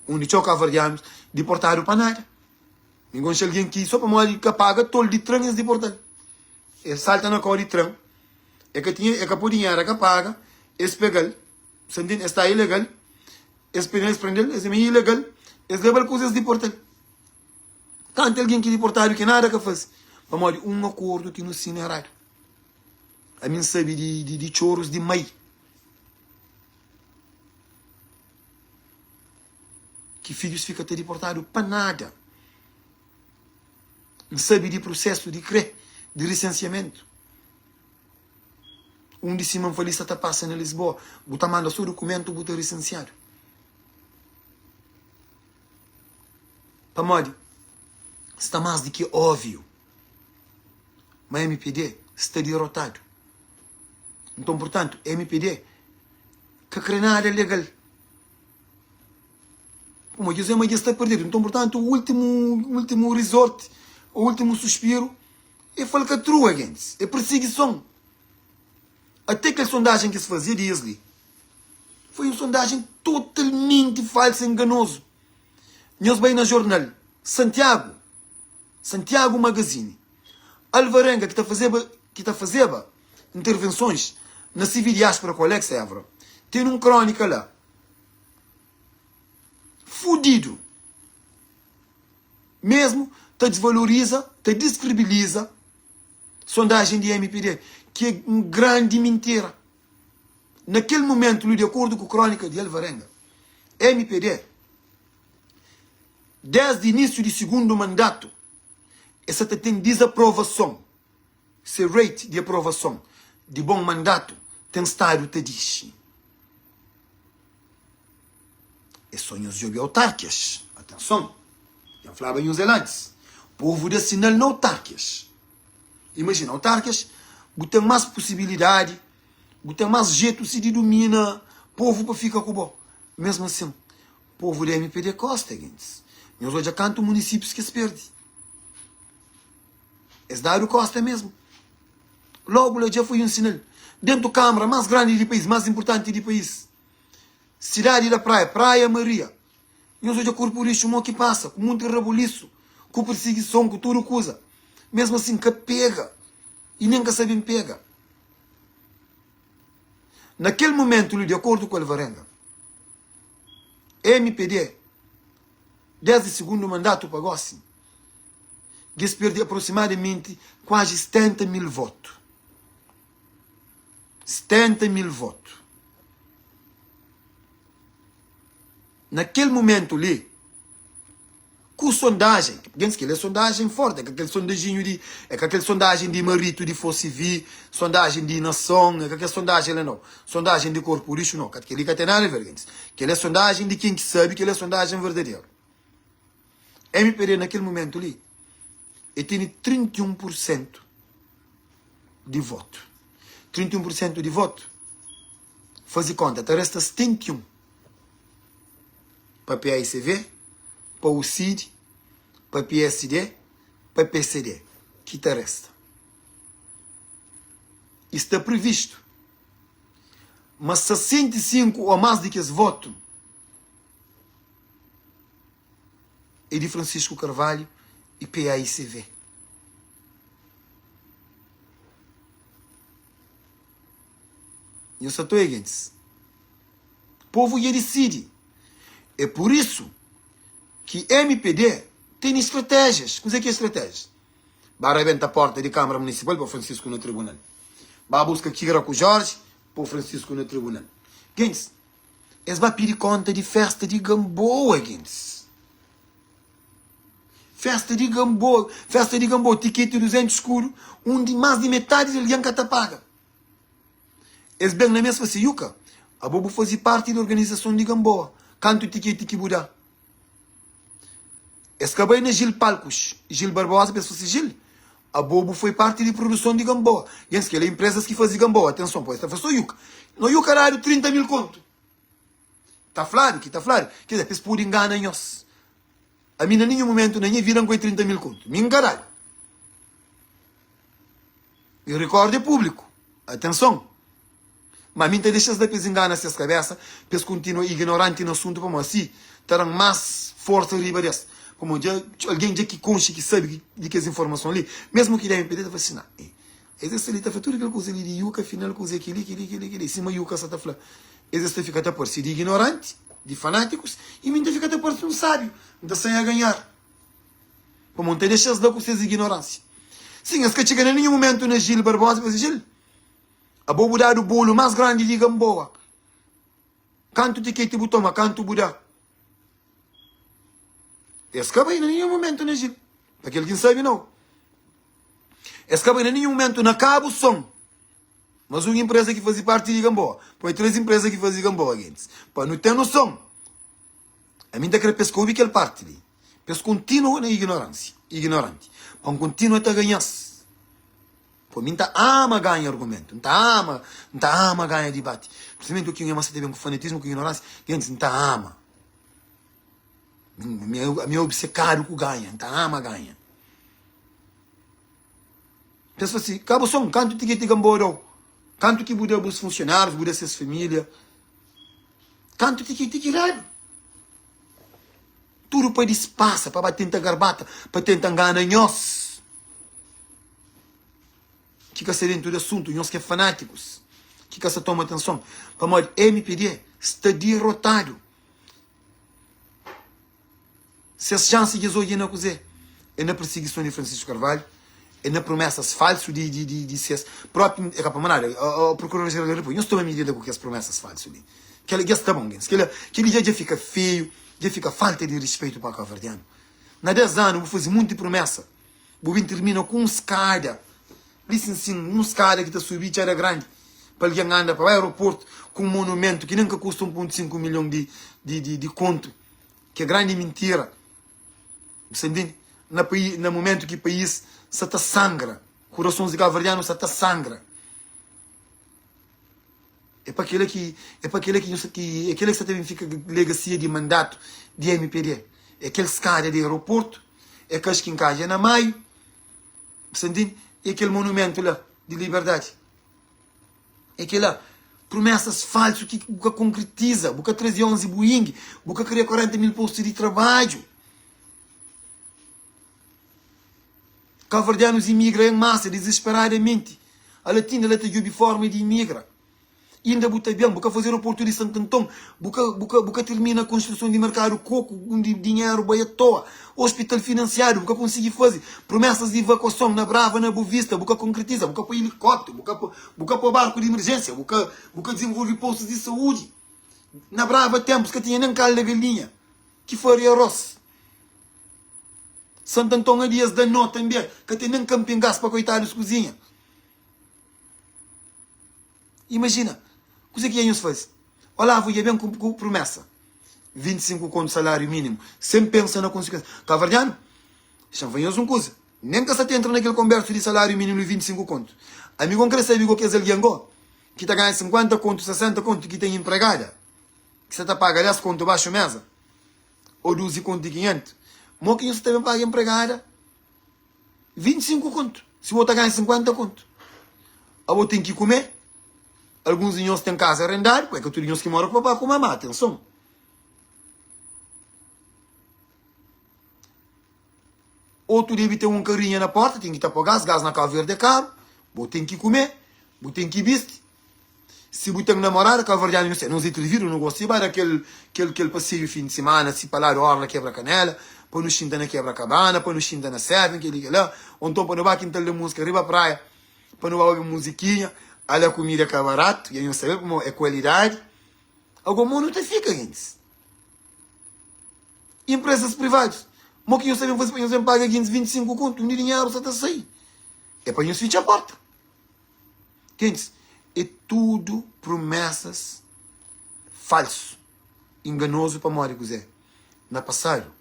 onde tinha cabo-verdianos deportaram para nada. Enquanto alguém que só para morrer que paga tolo de trem, eles deportam. Eles saltam na cor de trem. É que por dinheiro que paga, eles pegam. Está ilegal. Eles pegam, eles prendem, eles é ilegal. Eles levam coisas deportam. Quando alguém que deportaram que nada que faz. Para morrer um acordo que não se errado. A mim sabe de choros de mãe. Que filhos ficam até deportados para nada. Não sabe de processo de CRE, de licenciamento. Um de cima falista está passando em Lisboa. Você manda seu documento, você é licenciado. Para morrer. Está mais do que óbvio. Mas a MPD está derrotado. Então, portanto, a MPD que nada é legal. Como eu disse, mas está perdido. Então, portanto, o último resort, o último suspiro é falcatrua, gente. É perseguição. Até aquela sondagem que se fazia de Isley foi uma sondagem totalmente falsa e enganosa. Nós bem na jornal Santiago Magazine, Alvarenga, que está fazendo intervenções na civil diáspora com Alex Évora, tem um crônica lá. Fudido. Mesmo, te desvaloriza, te descredibiliza sondagem de MPD, que é uma grande mentira. Naquele momento, de acordo com a crônica de Alvarenga, MPD, desde o início do segundo mandato, essa tem desaprovação. Esse rate de aprovação de bom mandato tem estado, te diz. É sonhos de autarquias. Atenção. Já falava em os antes. O povo de sinal não autarquias. Imagina, autarquias, tem mais possibilidade, tem mais jeito se de domina, o povo para ficar com o bom. Mesmo assim, o povo da MPD Costa, gente. Nós hoje canto municípios que se perdem. Esse Dário Costa mesmo. Logo, já foi um sinal. Dentro da Câmara mais grande do país, mais importante do país. Cidade da Praia, Praia Maria. Nós hoje a corporação que passa, com muito rebuliço, com perseguição, com tudo coisa. Mesmo assim, que pega. E nem que sabem pega. Naquele momento, de acordo com o Alvarenga, MPD, desde o segundo mandato, pagou assim. Eles perderam aproximadamente quase 70 mil votos. 70 mil votos. Naquele momento ali, com sondagem, pensa que é sondagem forte, é aquele sondagem de Marito, de Fossivi, sondagem de Nação, é aquela sondagem lá não, sondagem de Corporation não, aquele que tem nada a ver, que é sondagem de quem que sabe que é sondagem verdadeira. MPD naquele momento ali, ele tem 31% de voto. 31% de voto, faz conta, te resta 71 para PAICV, para o CID, para PSD, para PCD, que te resta. Está previsto. Mas 65 ou mais de que esse voto é de Francisco Carvalho e PAICV. E eu só estou aí, gente. O povo ia decidir. É por isso que MPD tem estratégias. O que é estratégias? Vai arrebentar a porta de Câmara Municipal para o Francisco no tribunal. Vai buscar Kira com o Jorge para o Francisco no tribunal. Gente, eles vão pedir conta de festa de Gamboa, gente. Festa de Gamboa. Festa de Gamboa, ticket 200 escuro, onde mais de metade do Lianca está paga. Eles bem na mesma Yuka. A Bobo fazia parte da organização de Gamboa. Canto ticket que mudar. Escabei na Gil Palcos. Gil Barbosa, pensou-se Gil. A Bobo foi parte de produção de Gamboa. E antes que ele é empresas que fazem Gamboa. Atenção, pois, esta foi só Yuka. No Yuka era 30 mil conto. Está claro, que está claro. Quer dizer, eles podem enganar nós. A mim, em nenhum momento, nem viram com 30 mil conto. Me enganaram. E o recorde é público. Atenção. Mas a mim, deixas de enganar essas cabeças, eles continuam ignorantes no assunto, como assim, terão mais força riba dessa. Como alguém que conche, que sabe de que as informações ali, mesmo que devem pedir, vai vacinar. Existe ali, está feito aquela coisa ali de yuca, afinal, coisa aquele, cima yuca, só está falando. Existe fica até por si de ignorante, de fanáticos, e muita fica até por si um sábio, não sem a ganhar. Como não te deixas de com essas ignorância. Sim, as que chegam em nenhum momento na Gil Barbosa, mas Gil, a bobo dá o bolo mais grande de Gamboa. Canto de que te botou, mas canto Buda. Escapa em nenhum momento na Gil. Para aquele que não sabe, não. Escapa em nenhum momento na Cabo Som. Mas uma empresa que fazia parte de Gamboa. Põe 3 empresas que faziam Gamboa, gente. Para não ter noção. A mim está querendo pescar o que ele parte ali. Pesca continua na ignorância. Ignorante. Para continuar a ganhar. Para mim está ama ganhar argumento. Não está ama ganhar debate. Principalmente o que é mais tem com fanatismo, com ignorância. Gente, não está ama. A minha obcecado com ganha. Não está ama ganha. Pensa assim, Cabo Som, canto que te Gamboa. Canto que Buda os funcionários, Buda essas famílias. Canto que raro. Tudo para despaça, para tentar garbata, para tentar enganar nós. Que quer ser dentro do assunto, nós que é fanáticos. Que quer se toma atenção. Para modo MPD está derrotado. Se as chances de hoje não cozer, é na perseguição de Francisco Carvalho, é na promessas falsas de ser próprio, é capaz de o Procurador-Geral da República, não estou a medida com as promessas falsas ali. Que ele já está bom, que ele já fica feio, já fica falta de respeito para o cabo-verdiano. Na 10 anos, vou fazer muita promessa. Vou vir terminar com um escada, licenciando, um escada que está subindo, já era grande, para alguém andar para o aeroporto com um monumento que nunca custa 1,5 milhão de conto, que é grande mentira. Você entende? No momento que o país se está sangra, corações de cabo-verdiano se está sangra. É para aquele que você teve fica legacia de mandato de MPD. É aquele escada de aeroporto, é aqueles que encaixa na maio, você entende? É aquele monumento lá de liberdade. É aquela promessas falsas que concretiza, boca 1311 Boeing, boca cria 40 mil postos de trabalho. Cabo-verdianos imigram em massa, desesperadamente. A Latina, ela tem forma de imigra. ainda buta bem, buca fazer o Porto de Santo Antão, buca termina a construção de mercado coco, onde dinheiro vai à toa, hospital financiado, buca conseguir fazer, promessas de evacuação na Brava, na Boa Vista, buca concretiza, buca para helicóptero, buca para barco de emergência, buca desenvolver postos de saúde. Na Brava tempos que tinha nem caldo da galinha, que faria arroz. Santo Antão a dias da nota também, que tem nem camping gás para coitados cozinha. Imagina, o que é que eles fazem? Olha, vou ir bem com promessa. 25 conto salário mínimo. Sempre pensa na consequência. Cavardiano, chanfanhoso uma coisa. Nem que você entra naquele converso de salário mínimo de 25 conto. Amigo, não quer saber o que é ele ganhou? Que está ganhando 50 conto, 60 conto, que tem empregada. Que você está pagando 10 conto baixo mesa. Ou 12 conto de 500. Mas que você também paga empregada 25 conto. Se o outro ganha 50 conto. A outra tem que comer. Alguns inhos têm casa arrendada, porque tu inhos que moram com o papai com a mamãe, atenção. Outro deve ter um carrinho na porta, tem que estar para gás na Cabo Verde é caro, você tem que comer, você tem que vestir. Se você tem namorada, Cabo Verde não se televiram, não gosta de ir aquele passeio fim de semana, se para lá de orla quebra-canela, para no Xinta na quebra-cabana, para no Xinta na Seven, que liga lá, ou então para no bar quintal de música, riba praia, para no bar musiquinha. Olha a comida que é barato, e aí não sabe como é qualidade. Algum não te fica, gente. Empresas privadas. Mas que eu sabia fazer para eles pagar 25 conto, um dinheiro só está a sair. É para eles fechar a porta. Gente, é tudo promessas falso, enganoso para morrer, José. No passado,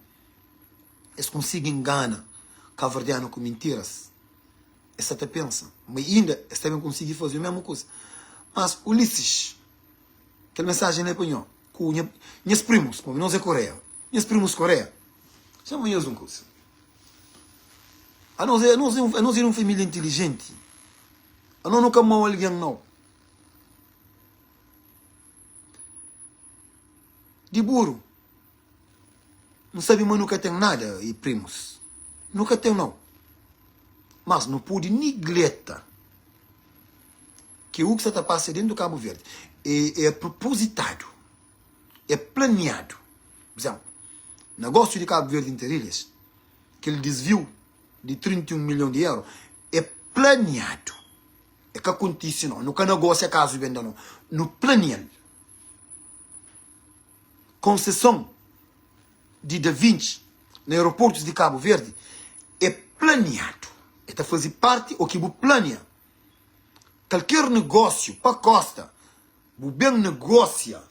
eles conseguem enganar cavardiano com mentiras. Essa até pensa, mas ainda eles também conseguem fazer a mesma coisa. Mas Ulisses, aquela mensagem ele apanhou, com meus primos, como nós é Coreia, meus primos Coreia, chama eles uma coisa. A nós é uma família inteligente. A nós nunca mal alguém não. De burro, não sabe, mas nunca tem nada, e primos. Nunca tem não. Mas não pode negleta que o que está passando dentro do Cabo Verde é propositado, é planeado. Por exemplo, negócio de Cabo Verde Interilhas, aquele desvio de 31 milhões de euros, é planeado. É que acontece não. Nunca negócio é caso venda não. No planeado. Concessão de Da Vinci no aeroporto de Cabo Verde é planeado. É fazer parte o que você planeia. Qualquer negócio para a costa, você bem negocia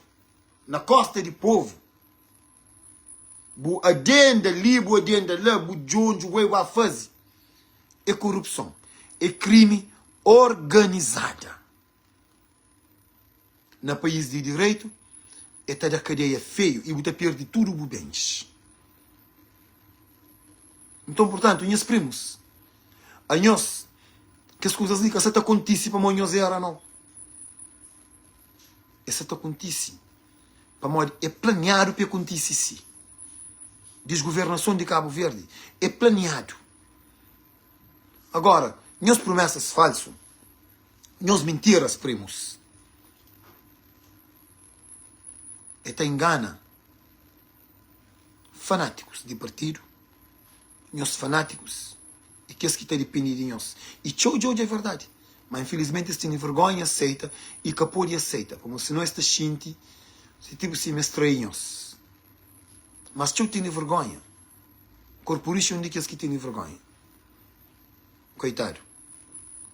na costa de povo, você adenda ali, você adenda lá, você jonjo, você vai fazer. É corrupção. É crime organizado. No país de direito, é da cadeia feio e você perde tudo o bens. Então, portanto, meus primos, a nós, que as coisas ali que essa acontece para nós era não. Essa acontece para nós é planeado para acontecer sim. Desgovernação de Cabo Verde é planeado. Agora, minhas promessas falsas, minhas mentiras, primos, é engana fanáticos de partido, meus fanáticos e que que está dependendo de nós. E hoje é verdade. Mas infelizmente eles têm vergonha, aceita, e capô de aceita. Como se nós estamos sentindo, se tipo se estranhos. Mas eu tenho vergonha. Corporation de que têm vergonha. Coitado.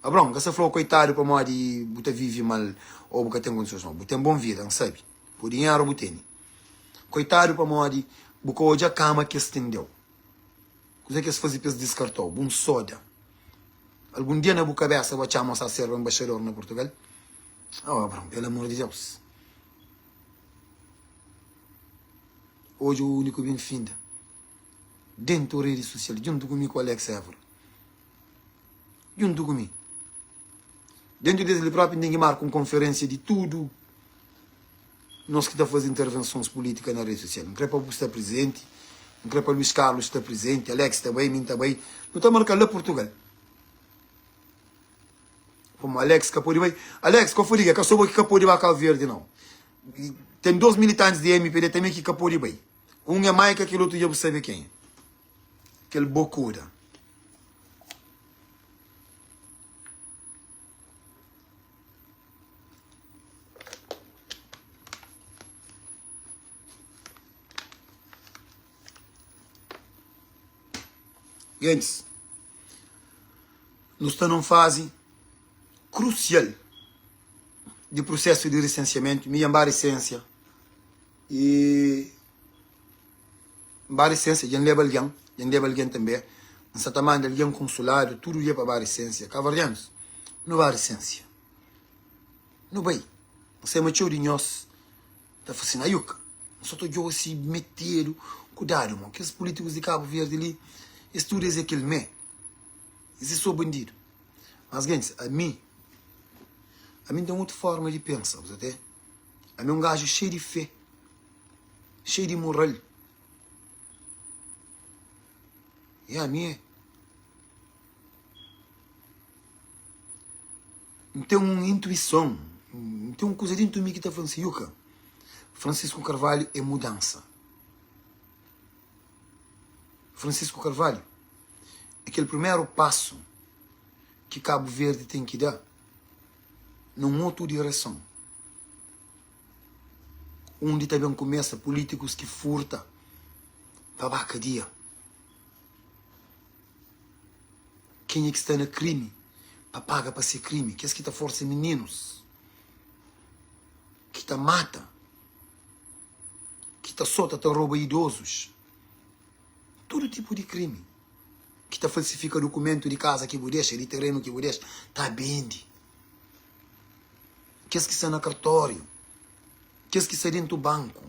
Abrão, que você falou coitado para modo de você vive mal, ou você tem condições não. Você tem boa vida, não sabe? Por dinheiro você tem. Coitado para modo de você hoje a cama que estendeu. O que se fazia para descartou? Um soda. Algum dia na boa cabeça vai chamar a ser embaixador na Portugal? Oh, pelo amor de Deus. Hoje o único bem-vindo. Dentro da rede social, junto comigo com o Alex Évora. Junto comigo. Dentro dele próprio, ninguém marca uma conferência de tudo. Nós que estamos fazendo intervenções políticas na rede social. Não quer para o estar presente. Não quer para Luís Carlos estar presente. Alex está bem, mim está bem. Não está marcando lá Portugal. Como Alex Capô de Vai. Alex, qual foi que eu soube que Capô de Vai Cabo Verde, não. Tem 2 militantes de MPD também que Capô de Vai. Um é mais que aquele outro, já você sabe quem é. Aquele bocura. Gente, nós estamos numa fase crucial de processo de licenciamento, minha licença e licença, já leva alguém também, em Santa Manda, alguém consulado, tudo ia para licença, cavalhamos, não vai licença, não vai, você é macho de nós, está fazendo a yuca, só estou assim, meteiro, cuidado, mano, que os políticos de Cabo Verde ali, estudo é aquele me, esse sou bandido, mas gente, a mim tem outra forma de pensar, você até? A mim é um gajo cheio de fé, cheio de moral. E a mim não tem uma intuição, não tem uma coisa dentro de mim que está falando assim, Yuka, Francisco Carvalho é mudança. Francisco Carvalho é aquele primeiro passo que Cabo Verde tem que dar numa outra direção. Onde também começa políticos que furtam para bacadia. Quem é que está no crime para pagar para ser crime? Que é que está força meninos? Que está mata? Que está solta, está rouba idosos? Todo tipo de crime. Que está falsifica documento de casa que vou deixar, de terreno que vou deixar. Está bem. Que está no cartório? Que está dentro do banco?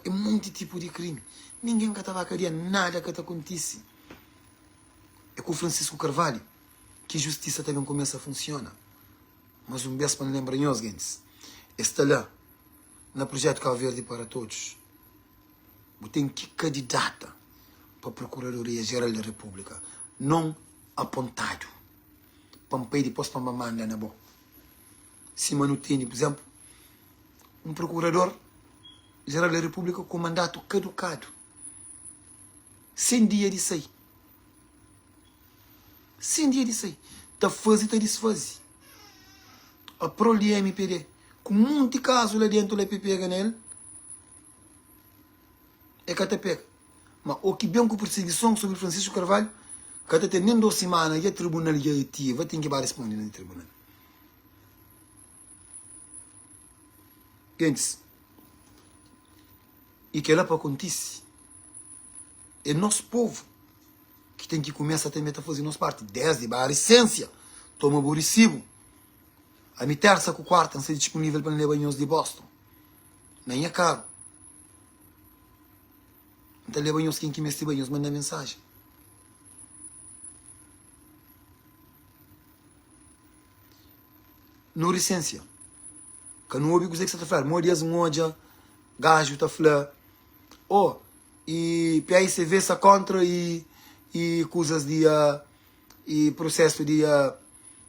É um monte de tipo de crime. Ninguém que estava a querer nada que acontece. É com o Francisco Carvalho que a justiça também começa a funcionar. Mas um beijo para lembrar nós, gente. Está lá, no projeto Cabo Verde para Todos. Eu tenho que candidata para a Procuradoria-Geral da República. Não apontado. Para me pedir depois para me mandar na boca. Se não tem, por exemplo, um Procurador-Geral da República com mandato caducado. 100 dias de sair. 100 dias de sair. Está fazendo, está desfazendo. A prole MPD. Com um monte de casos lá dentro, ele pega nele. É que até pega. Mas o que bem com perseguição sobre Francisco Carvalho, que até tem nem 2 semanas, e a tribunal já ativa, vai ter que responder no tribunal. Gente, e que lá para acontecer, é nosso povo que tem que começar também a fazer nossa parte. Desde a licença, toma o recibo. A minha terça com quarta não sei disponível para levar banhos de Boston. Nem é caro. Então levar banhos quem que me banhos, manda mensagem. No licença. Que não ouvi o que você está falando. Morias moja, gajo está falando. Oh, e PICV está contra e coisas de e processo de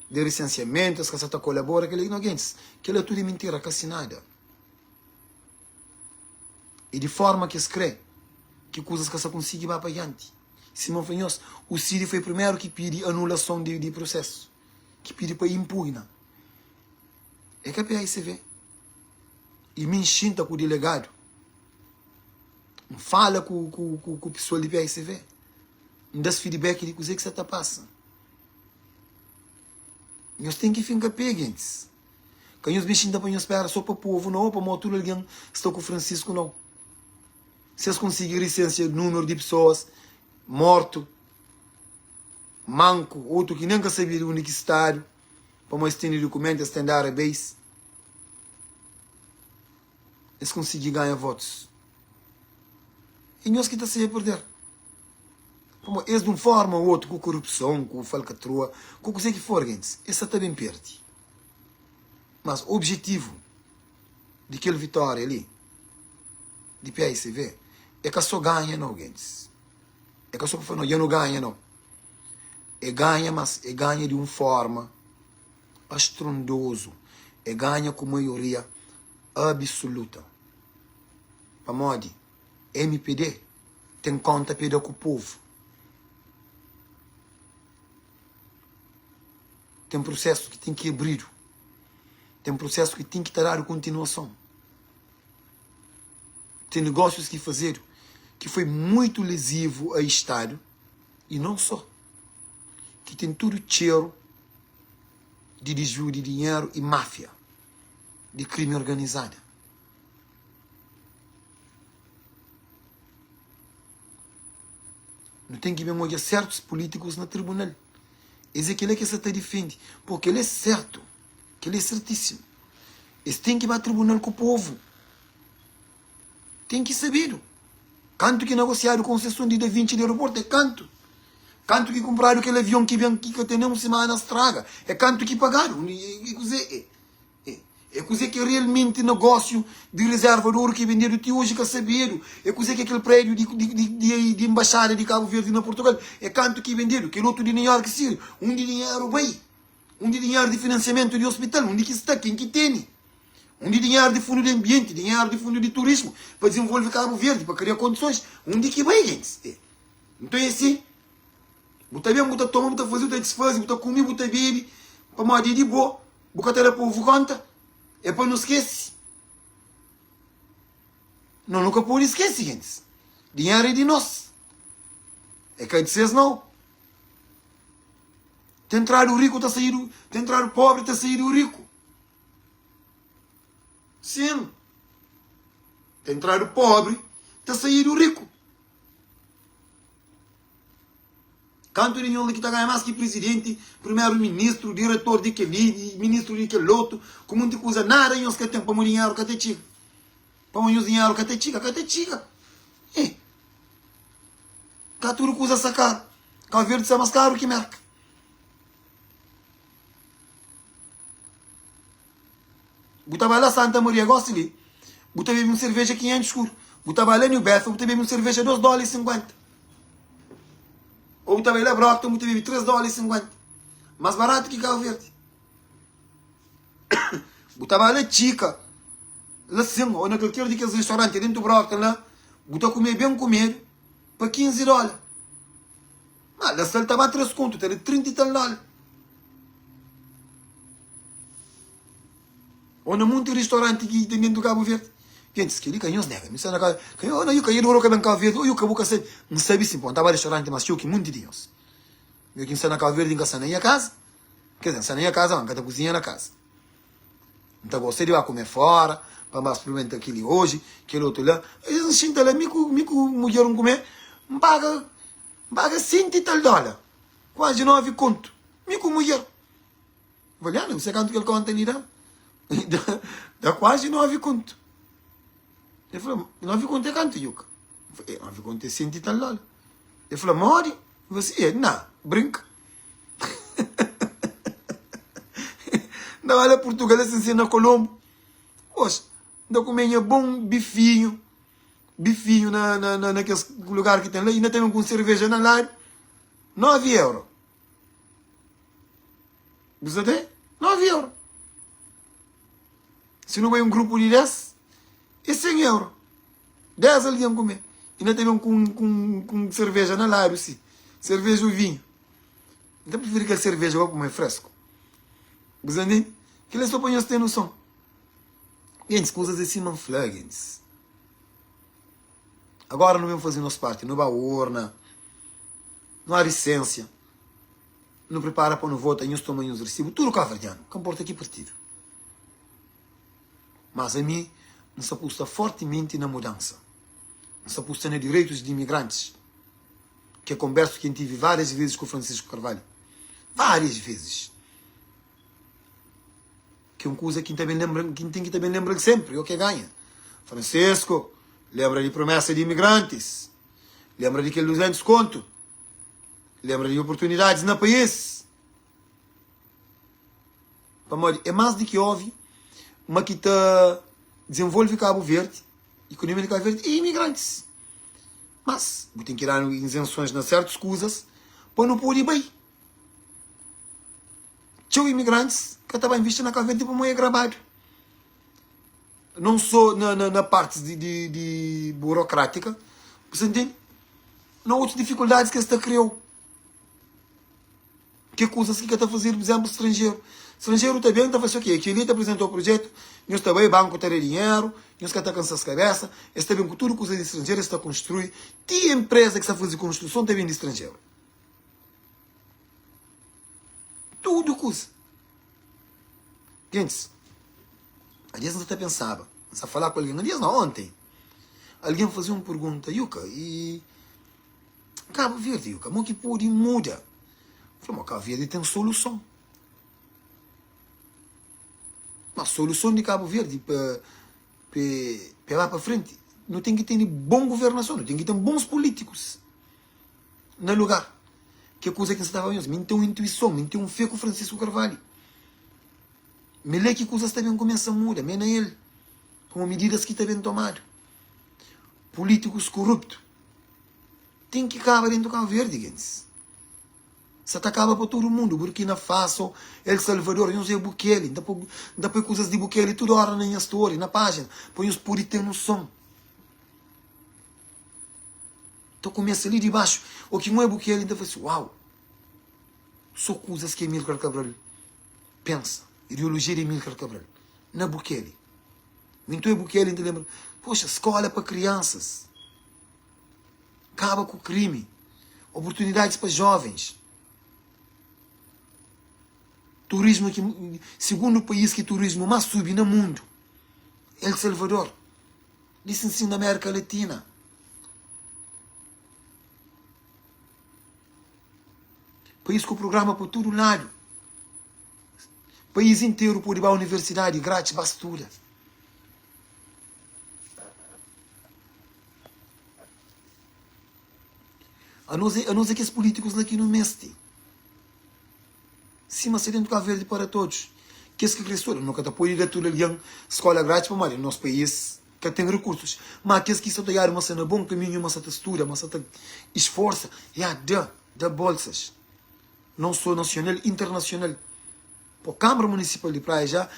licenciamento, as casas colabora, aquele é tudo mentira, quase nada. E de forma que escreve que coisas que se conseguem para adiante. Simão Fanhoso, o Cid foi o primeiro que pediu anulação de processo, que pediu para impugnar. É que a PICV e me enxinta com o delegado, fala com o pessoal de PICV, me dá feedback de coisa que você está passando. Nós temos que ficar peguentes. Quando nós mexemos para nós esperar só para o povo, não para motor alguém está com o Francisco, não. Se eles conseguirem licença, número de pessoas morto, manco, outro que nunca sabia onde está, para nós terem documentos, tem dar a base, eles conseguem ganhar votos. E nós que está se a perder. Eles de uma forma ou outra, com corrupção, com falcatrua, com o que for, gente, essa também perde. Mas o objetivo de aquela vitória ali, de PICV, é que só ganha, não, gente. É que só não ganha, não. É ganha, mas é ganha de uma forma estrondoso e ganha com maioria absoluta. Pamodi, MPD tem conta pedir com o povo. Tem processo que tem que abrir. Tem processo que tem que dar continuação. Tem negócios que fazer que foi muito lesivo ao Estado e não só. Que tem tudo cheiro de desvio de dinheiro e máfia, de crime organizado. Não tem que ver muito certos políticos no tribunal. Esse é aquele que se defende, porque ele é certo, que ele é certíssimo. Eles têm que ir para o tribunal com o povo. Tem que saber. Quanto que negociaram concessão de 20 de aeroporto é quanto? Quanto que compraram aquele avião que vem aqui que tem uma semana na estraga? É quanto que pagaram? É coisa que realmente negócio de reserva de ouro que venderam até hoje que é saber. É coisa que aquele prédio de embaixada de Cabo Verde na Portugal. É quanto que venderam? Aquele outro dinheiro que se um de dinheiro bem. Um de dinheiro de financiamento de hospital. Onde que está? Quem que tem? Um de dinheiro de fundo de ambiente. Dinheiro de fundo de turismo. Para desenvolver Cabo Verde. Para criar condições. Onde que vai, gente? Então é assim. Buta bem, buta toma, buta fazer, buta desfazer, buta comer, buta beber. Para morrer de boa. Buta ter a povo conta. É para não esquecer. Não, nunca pode esquecer, gente. Dinheiro é de nós. É que vocês não. Tem entrar o rico, está saindo. Tem entrar o pobre, está saindo o rico. Sim. Tem entrar o pobre, está saindo o rico. Canto nenhum que está ganhando mais que presidente, primeiro-ministro, diretor de aquele, ministro de aquele outro, com muita coisa, nada em que tem para o dinheiro que até chica. Para o dinheiro que até chica. Cá tudo coisa sacar. Cá verde é mais caro que merca. Botava lá Santa Maria, gosta ali. Botava uma cerveja 500 escuro. Botava lá no Bethel, botava uma cerveja $2,50. Ou também lá Brockton, muito bem, $3,50. Mais barato que Cabo Verde. Botava lá chica. Lá sim, ou naquele que daqueles restaurantes dentro do Brockton lá. Botou comer bem comer para $15. Mas lá se ele estava a 3 conto, era $30 e tal. Ou no muito restaurante que tem dentro do Cabo Verde. Gente, se queria canhões nega, me sabe na canhão, eu caí no ouro que vem Cabo Verde, eu acabou com você, não sabe se estava restaurante, mas eu que muito de Deus. Eu que está na Cabo Verde, em casa nem a casa, quer dizer, está nem a casa, mas cada cozinha na casa. Então você vai comer fora, para mais experimentar aquele hoje, aquele outro lá, eles sentam lá, mico mulher não comer, paga $100 e tal, quase 9 conto, mico mulher. Olha, não sei quanto que ele conta ali, dá quase 9 conto. Ele falou, 9 conto é quanto, Yuka? Eu falei, 9 conto é $100 e tal. Ele falou, mori? Você, não, brinca. Não, olha Portugal, se ensina Colombo. Poxa, ainda comia bom bifinho naquele lugar que tem lá, ainda tem com cerveja na lá, €9. Você tem? €9. Se não vai um grupo de 10, é €100. 10 ali iam comer. Ainda tem com cerveja na lá, sim. Cerveja e vinho. Então prefiro que a cerveja vá comer fresco. Você entende? Que eles só põem ter noção. Gente, coisas assim não flagem. Agora não vamos fazer nossa parte. Não há urna. Não há licença. Não prepara para não votar. Não toma os recibos. Tudo cavaliano. Que importa aqui partido. Mas a mim, não se aposta fortemente na mudança. Não se aposta nos direitos de imigrantes. Que é converso que eu tive várias vezes com o Francisco Carvalho. Várias vezes. Que é uma coisa que tem que também lembrar sempre. É o que ganha. Francisco, lembra de promessa de imigrantes. Lembra de aquele 200 conto. Lembra de oportunidades no país. É mais do que óbvio. Mas que está desenvolve Cabo Verde, economia de Cabo Verde e imigrantes. Mas tem que dar isenções nas certas coisas para não pôr bem. Tinha imigrantes que estavam investindo na Cabo tipo muito gravado. Não só na parte de burocrática, você entende? Não outras dificuldades que esta criou. Que coisas que está fazendo, por exemplo, estrangeiro. Estrangeiro também está fazendo o quê? Que ele apresentou o projeto, nós também, banco ter dinheiro, nós que está cansando as cabeças, eles também com tudo coisa de estrangeiro, está a construir. Tem empresa que está fazendo construção também de estrangeiro. Tudo coisa. Gente, às vezes até pensava, a falar com alguém, às vezes não, ontem, alguém fazia uma pergunta, Yuka, e Cabo Verde, Yuka, como que pode mudar? Eu falei, mas Cabo Verde tem solução. Mas a solução de Cabo Verde para lá para frente, não tem que ter boa governação, não tem que ter bons políticos no lugar. Que coisa que você estava vendo? Me tem uma intuição, me tem um fé com Francisco Carvalho. Me lê que coisas também começam a mudar, menos ele, com medidas que estão bem tomadas. Políticos corruptos. Tem que acabar dentro do Cabo Verde, gente. Se acaba para todo mundo, Burkina Faso, El Salvador, não sei Bukele, depois coisas de Bukele, toda hora na minha story, na página, põe os por ter noção. Então começa ali de baixo, o que não é Bukele, então fala assim, uau, só coisas que Amílcar Cabral pensa, ideologia de Amílcar Cabral, na Bukele. Então é Bukele, então lembra, poxa, escola para crianças, acaba com o crime, oportunidades para jovens. Turismo que, segundo país que turismo mais sube no mundo, El Salvador. Disse assim na América Latina. País com programa por todo lado. País inteiro pode ir à universidade grátis, bastura. A não ser que os políticos aqui não mestem. Sim, mas dentro do Cabo Verde para todos. Que esse que cresceu, nunca está por ir a tudo ali, escola grátis para o nosso país, que tem recursos. Mas aqueles que estão a dar uma cena bom caminho, uma certa textura, uma certa esforço, dá bolsas. Não só nacional, internacional. Para a Câmara Municipal de Praia já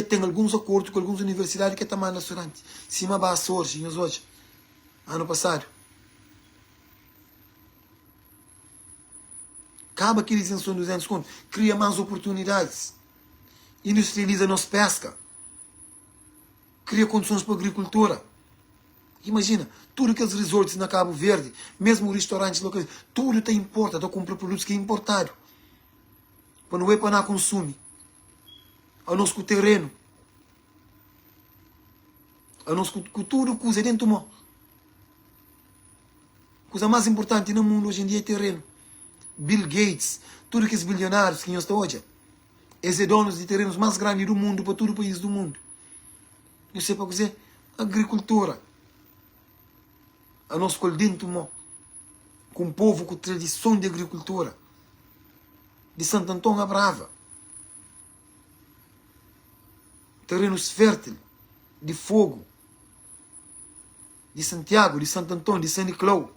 tem alguns acordos com algumas universidades que estão mais nacionais. Cima da Açores, hoje, ano passado. Acaba aquela isenção de 200 contos, cria mais oportunidades, industrializa a nossa pesca, cria condições para a agricultura. Imagina, tudo aqueles resorts na Cabo Verde, mesmo restaurantes locais, tudo está importado, a comprar produtos que é importado. Para não é para não consumir. A nosso terreno. A nosso tudo que usa dentro do mundo. A coisa mais importante no mundo hoje em dia é terreno. Bill Gates, todos aqueles bilionários que estão hoje, eles são donos de terrenos mais grandes do mundo, para todo o país do mundo. Eu sei para dizer, agricultura. A nossa escola dentro, com um povo com tradição de agricultura. De Santo Antônio a Brava. Terrenos férteis, de fogo. De Santiago, de Santo Antônio, de São Nicolau.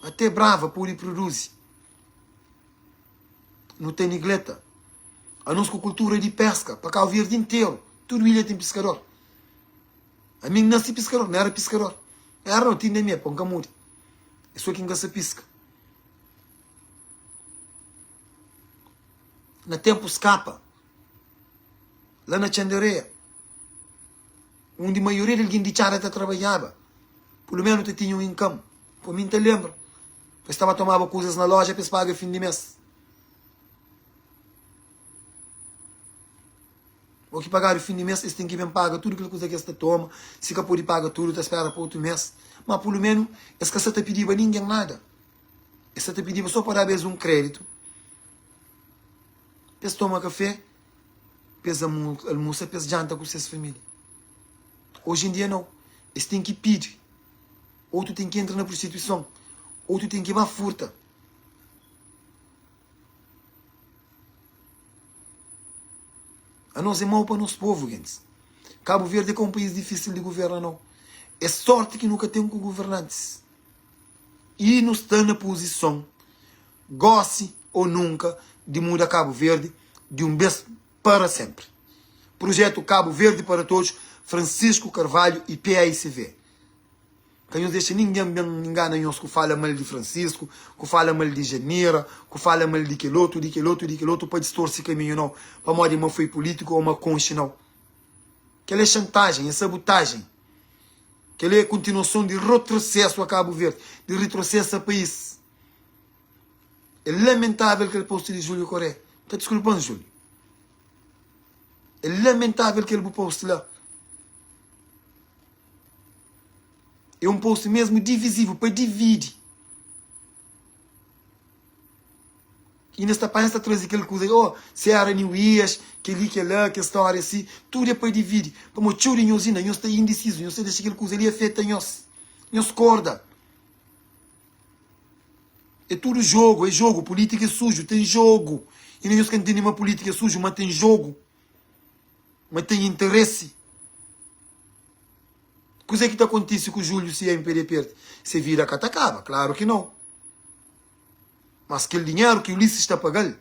Até Brava, por produz. Não tem igleta. A nossa cultura de pesca, para cá o verde inteiro. Tudo ilha tem pescador. A mim nasci pescador, não era pescador. Era não tinha minha, para um camuri. É só quem gosta de pesca. Na tempo escapa. Lá na Chandereia. Onde a maioria de alguém de Chara trabalhava. Pelo menos tinha um income. Por mim te lembro. Eu estava a tomar coisas na loja para pagar fim de mês. O que pagar o fim de mês, eles têm que vir pagar tudo aquilo que você toma. Se que pode pagar tudo, te espera para outro mês. Mas pelo menos, esse que você te pediu a ninguém nada. Esse te pediu só para dar um crédito. Eles tomam café, eles almoçam, eles jantam com suas famílias. Hoje em dia não. Eles têm que pedir. Outro tem que entrar na prostituição. Outro tem que ir para a furta. A nós é mau para o nosso povo, gente. Cabo Verde é um país difícil de governar, não. É sorte que nunca tem com governantes. E não está na posição goste ou nunca de mudar Cabo Verde de um vez para sempre. Projeto Cabo Verde para Todos, Francisco Carvalho e PAICV. Que não deixa ninguém engana nós que fala mal de Francisco, que fala mal de Janeiro, que fala mal de aquele outro, para distorcer caminho não. Para modo uma foi político ou uma concha não. Que é chantagem, é sabotagem. Que é continuação de retrocesso a Cabo Verde, de retrocesso a país. É lamentável aquele post de Júlio Correia. Está desculpando, Júlio. É lamentável aquele post lá. É um post mesmo divisível, para dividir. E nesta página está trazendo aquela coisa, Seara New Years, que ali, que lá, que história assim, tudo é para dividir. Para mostrar que nós está indeciso, nós deixa aquela coisa ali afeta nós corda. É tudo jogo, é jogo, política é sujo, tem jogo. E nós que entendemos uma política suja, mas tem jogo. Mas tem interesse. Coisa que está acontecendo com o Júlio se é MPD se vira catacaba? Claro que não. Mas aquele dinheiro que o Ulisses está pagando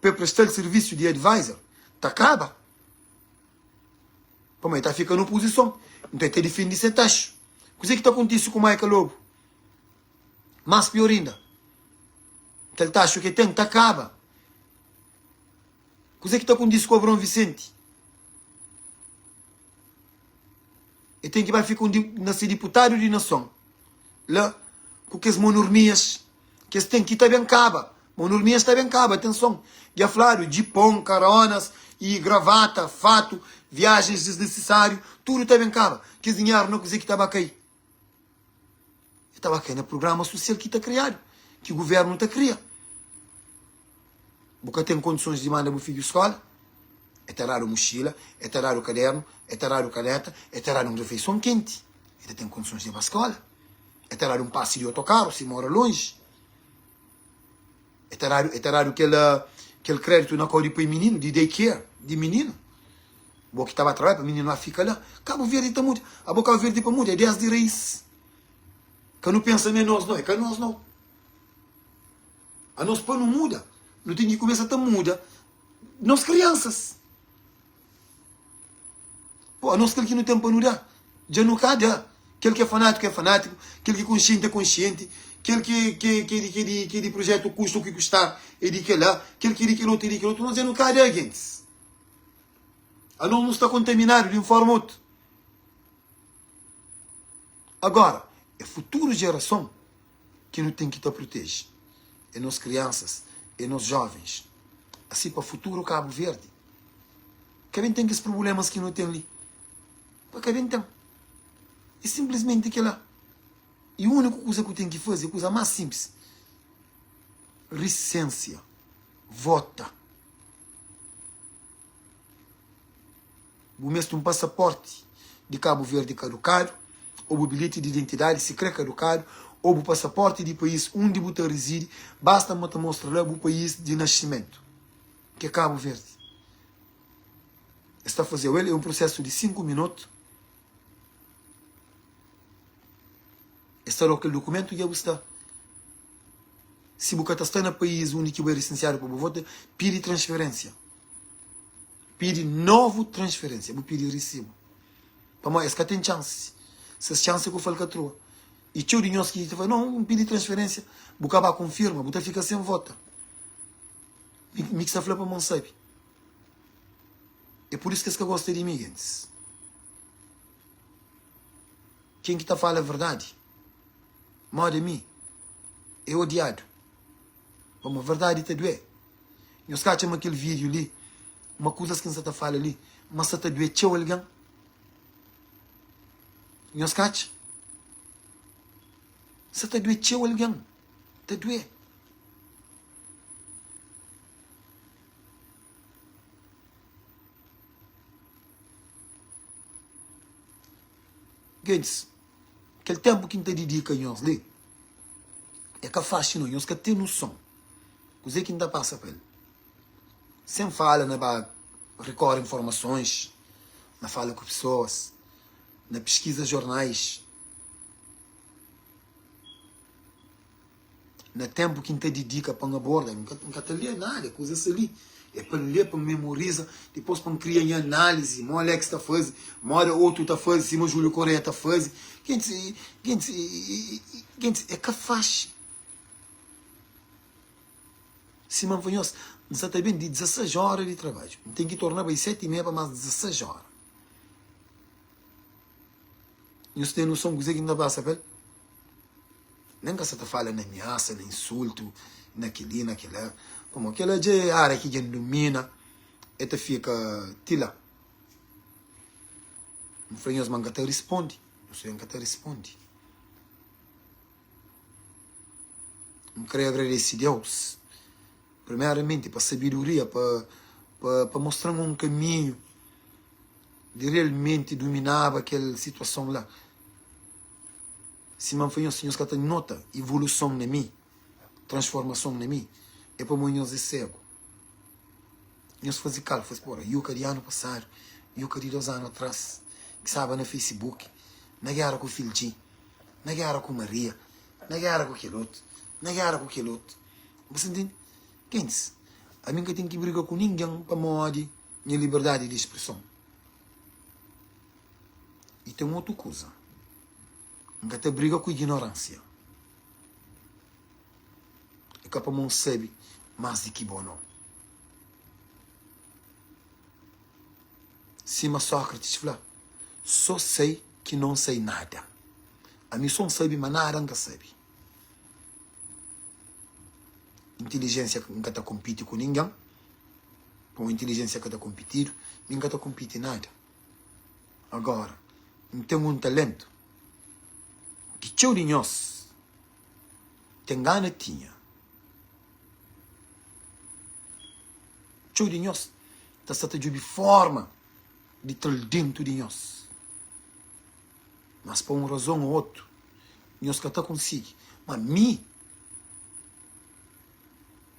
para prestar serviço de advisor, está acaba. Para mim está ficando em oposição. Então tem defende ser taxa. Coisa que está acontecendo com o Michael Lobo? Mas pior ainda. Aquele taxa que tem, está acaba. Coisa que está acontecendo com o Abrão Vicente? E tem que vai ficar ser deputado de nação. Lá, com que as monormias, que tem que estar bem caba. Monormias está bem caba, atenção. Já falaram de pão, caronas, e gravata, fato, viagens desnecessárias, tudo está bem caba. Que dinheiro não coisa que estava a cair. Estava a cair no programa social que está criado, que o governo está criando. Porque tem condições de mandar o filho à escola. É tirar a mochila, é tirar o caderno, é tirar o caneta, é tirar uma refeição quente. Ele tem condições de ir para a escola. É tirar um passe de autocarro, se mora longe. É tirar aquele crédito na cor de menino, de daycare, de menino. O que estava atrás, para o menino lá fica lá. Cabo Verde está muito. A boca verde para muito, é 10 de raiz. Que não pensa nem nós não, é que nós não. A nós pão não muda. Não tem que começar a muda. Nós crianças. Pô, a nós aquele que não tem para mudar. Já não cada. Aquele que é fanático, aquele que é consciente. Aquele que de projeto custa o que custar. E de que lá. Aquele que outro. Nós já não cada, gente. A nós não está contaminado de um forma ou outra. Agora, é a futura geração que não tem que estar proteger. É nós crianças, é nós jovens. Assim para o futuro Cabo Verde. Quem tem esses problemas que não tem ali? Para quem tem. É simplesmente aquilo lá. E a única coisa que eu tenho que fazer, a coisa mais simples. Licença. Vota. O mesmo um passaporte de Cabo Verde caducado, ou o bilhete de identidade se crê caducado, ou o passaporte de país onde você reside, basta mostrar lá o país de nascimento, que é Cabo Verde. Está fazendo ele é um processo de 5 minutos. Está aquele documento e já está. Se você está no país onde que vai licenciar para o voto, pede transferência. Pede novo transferência, vou pedir recibo. Para mim, essa tem chance. Se as chances que eu falo que a e tio de nós que fala, não pede transferência, você vai confirma, você fica sem voto. Mixa flapa não sabe. É por isso que eu gosto de mim, gente. Quem que está falando a verdade? Mal de mim. É odiado. Mas a verdade está doer. Nós cachamos aquele vídeo ali. Uma coisa que você está falando ali. Mas você está doer tchau alguém. Nós cachamos. Você está doer tchau alguém. Está doer. Guedes, aquele tempo que a gente dedica a nós ali, é que faz não, nós que tem noção. Coisa que ainda passa para ele. Sem fala, né, para recorrer informações, na fala com pessoas, na pesquisa jornais, no tempo que te dedica para aborda, nunca te lê nada, coisas ali. É para ler, para memorizar, depois para criar em análise, o Alex está fazendo, mora outro está fazendo, o Júlio Correia está fazendo. Gente, é que faz. Simão Vanhoso, não está bem de 16 horas de trabalho. Tem que tornar bem 7h30 para mais 16 horas. E você tem noção de que ainda passa, velho? Nem que você está falando na ameaça, na insulto, naquele. Como aquela é a área que já domina, ela fica tila. Não foi os mangas te responde. Não sei que te responde. Não queria agradecer a Deus. Primeiramente, para a sabedoria, para mostrar um caminho de realmente dominar aquela situação lá. Se não foi o Senhor que tem nota, evolução em mim, transformação em mim, é para mim ser cego. Eu se fazia calo, faz porra, eu queria ano passado, eu queria 2 anos atrás, que estava no Facebook, na guerra com o Filchi, na guerra com Maria, na guerra com aquele outro, na guerra com aquele outro. Você entende? Quem diz? A mim que tem que brigar com ninguém para morrer minha liberdade de expressão. E tem outra coisa. Nunca te briga com ignorância. É que para não saber mais do que bom não. Cima Sócrates fala, só sei que não sei nada. A mim só sabe, mas nada nunca sabe. Inteligência nunca está compete com ninguém. Com inteligência que está competindo, ninguém está compete nada. Agora, não tem um talento que teu de nós tem gana tinha. Teu de nós está de forma de estar dentro de nós. Mas por uma razão ou outra, nós que está consigo. Mas mim,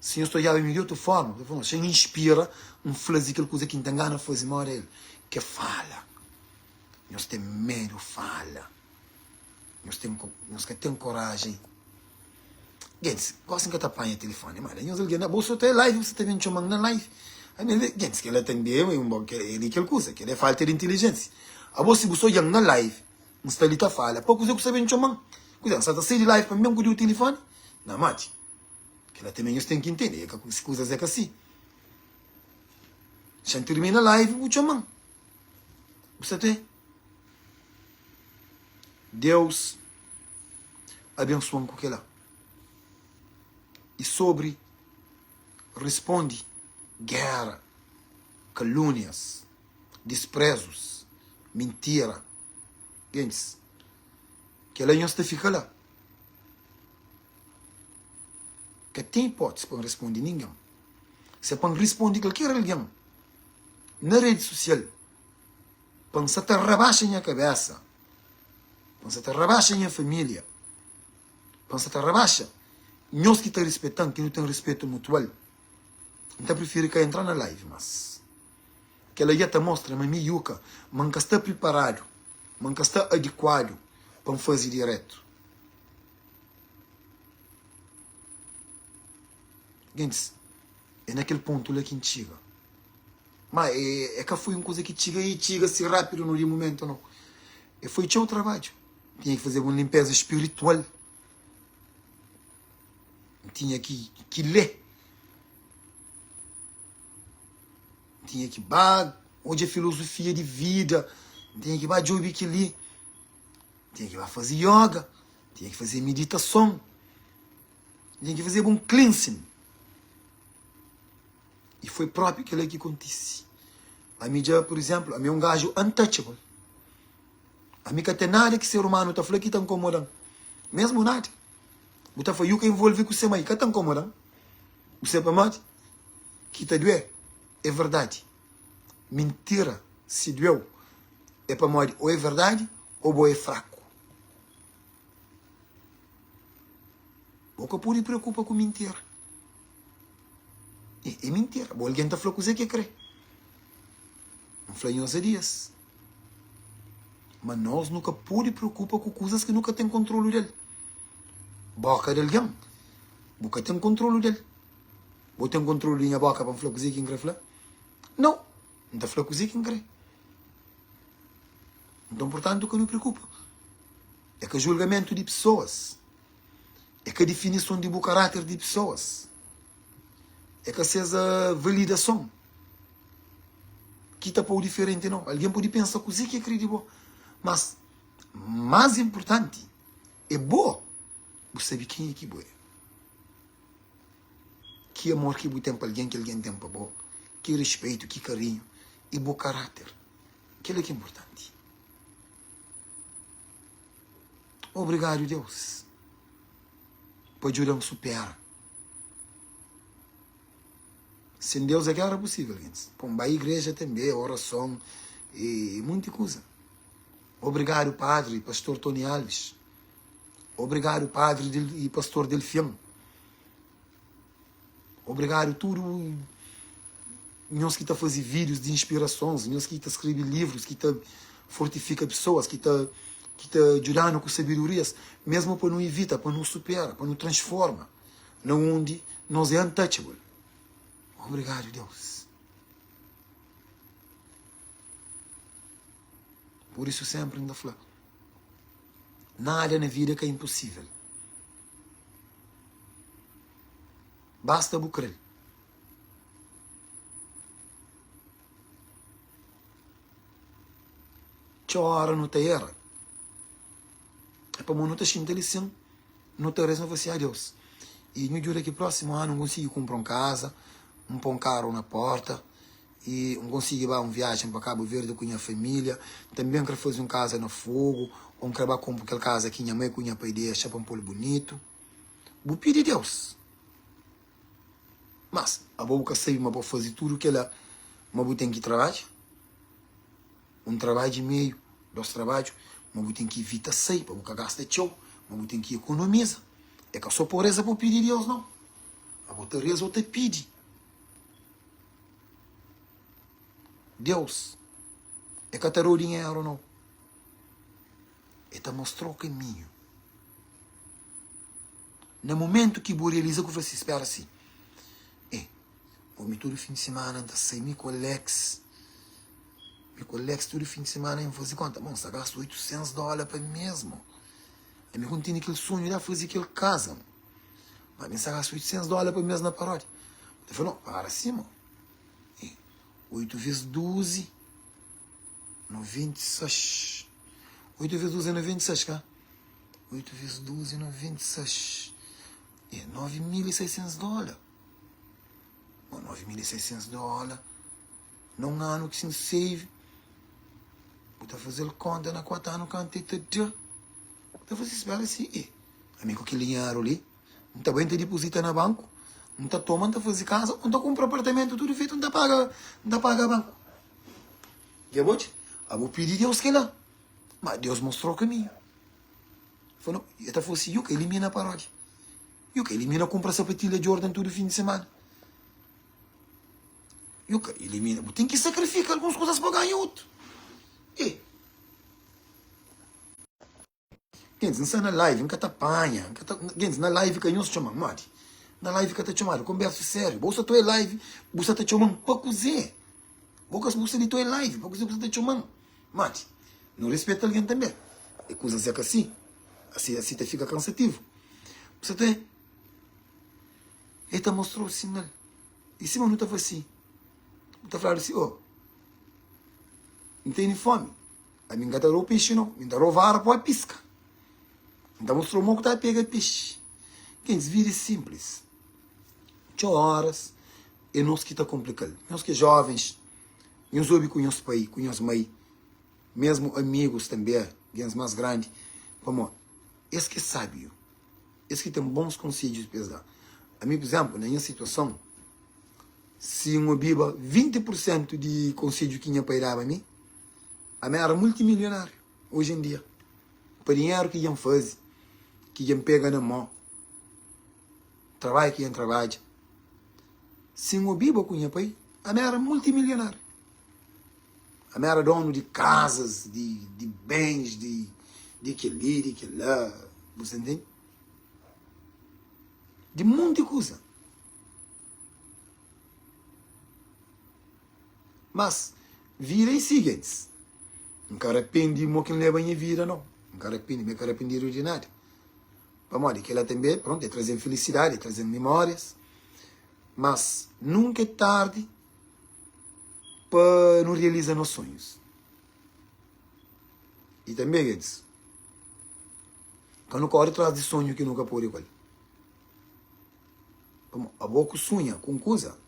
se eu estou já de outra forma, você inspira um fazer aquela coisa que não tem gana de fazer mais ele. Que fala. Nós temos medo, fala. Nós que temos coragem. Gente, gosta que está apanha o telefone, mas nós alguém na bolsa tem live, você tem chamando na live. Gente, que ele atendeu, ele aquela coisa, que ele é falta de inteligência. A bolsa você já na live, não está ali tá fala, pouco você sabe chamar. Cuidado, você está sem live para mesmo com o telefone? Não, mate. Que ela também tem que entender que as coisas é que assim. Já termina a live, vou chamar. Você tem? Deus abençoa com aquela. E sobre responde guerra, calúnias, desprezos, mentira. Gente, que ela não fica lá. Que tem hipótese para responder ninguém. Se para responder qualquer alguém na rede social, pensa te rebaixa a cabeça, pensa te rebaixa a família, pensa te rebaixa nós que estão respeitando, que não tem respeito mutual. Então prefiro que entrar na live, mas que ela já te mostra, mas me yuca, mas que está preparado, mas que está adequado para fazer direto. Gente, é naquele ponto lá que a gente chega. Mas é que foi uma coisa que chega assim rápido no momento, não. E foi o trabalho. Tinha que fazer uma limpeza espiritual. Tinha que ler. Tinha que hoje é filosofia de vida. Tinha que jogar que ler. Tinha que fazer yoga. Tinha que fazer meditação. Tinha que fazer um cleansing. E foi próprio aquilo que acontece. A mídia, por exemplo, a mim é um gajo untouchable. A mim que tem nada que ser humano está falando que está incomodando. Mesmo nada. Você foi eu que envolve com você, mas que está incomodando. Você para mim, que está doer. É verdade. Mentira se doeu. É para mim, ou é verdade, ou é fraco. O que pode preocupar com mentira. É mentira. Alguém está falando com você que crê. Não falei 11 dias. Mas nós nunca pode preocupar com coisas que nunca tem controle dele. Boca de alguém. Você tem controle dele. Você tem controle da minha boca para falar coisa que quer falar? Não. Não está falando coisa que quer. Então, portanto, o que não preocupa é que o julgamento de pessoas, é que a definição de bom caráter de pessoas, é que essa validação, que está por diferente, não. Alguém pode pensar coisa que é acredível, mas mais importante é bom você saber quem é que é. Que amor que você tem para alguém, que alguém tem para você, que respeito, que carinho e bom caráter. Aquilo é que é importante. Obrigado, Deus, por ajudar a superar. Sem Deus é que era possível, gente. Para a igreja também, oração e muita coisa. Obrigado, Padre, Pastor Tony Alves. Obrigado, Padre e Pastor Delfião. Obrigado, tudo. Nós que está fazendo vídeos de inspirações, nós que está escrevendo livros, que está fortifica pessoas, que está ajudando com sabedorias, mesmo para não evitar, para não superar, para não transforma, não onde nós é untouchable. Obrigado, Deus. Por isso sempre ainda falo, nada na vida que é impossível. Basta bucrer. Chora não te era. É para não te sentir lição, não te rezar você a Deus. E me juro que próximo ano não consigo comprar uma casa, um pão caro na porta, e não consigo ir uma viagem para Cabo Verde com minha família. Também quero fazer uma casa no fogo, ou quero comprar aquela casa que minha mãe com minha pai deixa para um polo bonito. Vou pedir a Deus. Mas a boca sabe, mas vou fazer tudo que ela, mas vou ter que trabalhar. Um trabalho de meio, 2 trabalhos, mas vou ter que evitar sair, para não gastar tchau, mas vou ter que economizar. É que eu sou pobreza para pedir a Deus, não. A outra reza eu te pedi. Deus, é que te deu dinheiro, não. Ele te mostrou o caminho. No momento que vou realizar, que você espera assim. Vou todo fim de semana, tá sem me com Alex. Me com Alex todo fim de semana, eu fazer conta. Bom, você gasta $800 para mim mesmo. Eu me continuo aquele sonho de fazer aquele casa. Mas você gasta $800 para mim mesmo na paródia. Eu falei, não, para cima. 8 vezes 12, 96. 8 vezes 12 é 96, cá. 8 vezes 12 é 96. É $9.600. $9.600. Num ano que se save. Vou fazer conta na 4 anos que eu vou fazer espera assim. Amigo, aquele dinheiro ali. Não está bem te deposita na banco. Não está tomando, não está fazendo casa. Não está comprando apartamento, tudo feito. Não está paga banco. E eu vou pedir a Deus que lá. Mas Deus mostrou o caminho. Falou, eu estou assim, eu que elimina a paródia. Eu que elimina comprar sapatilha de Jordan todo fim de semana. Eu que elimina. Tem que sacrificar algumas coisas para ganhar outro. Gente, não sai na live, nunca te apanha. Gente, na live que não se chama, mate. Na live que te chamando, conversa sério. Você está em live, você está chamando para cozer. Você está em live, para cozer, você está chamando. Mate, não respeita alguém também. É coisa assim. Assim te fica cansativo. Você tem. Ele te mostrou o sinal. E se não estava assim, está falando assim, não tem fome. A minha gata roubou peixe, não. Minha roubou vara para a pisca. Então mostrou o que está a pegar peixe. Quem vive simples. 8 horas. E nós que está complicado. Nós que jovens. Nós ouvimos com os pai, com os mãe. Mesmo amigos também. Gens mais grandes. Como, esse que é sábio. Esse que tem bons conselhos para dar. A mim, por exemplo, na minha situação, se eu biba 20% de conselho que tinha para dar a mim, a minha era multimilionário. Hoje em dia. Para dinheiro que iam fazer. Que iam pegar na mão. Trabalho que iam trabalhar. Se eu biba com minha pai, a minha era multimilionário. A minha era dono de casas, de bens, de que ali, de que lá. Você entende? de muita coisa. Mas, vira e seguinte. Não quero arrepender de que não leva a minha vida, não. Não quero arrepender de nada. Para modo que ela também, pronto, é trazendo felicidade, é trazendo memórias. Mas, nunca é tarde para não realizar nossos sonhos. E também, gente, quando corre atrás de sonho que nunca pode igual. A boca sonha com coisa,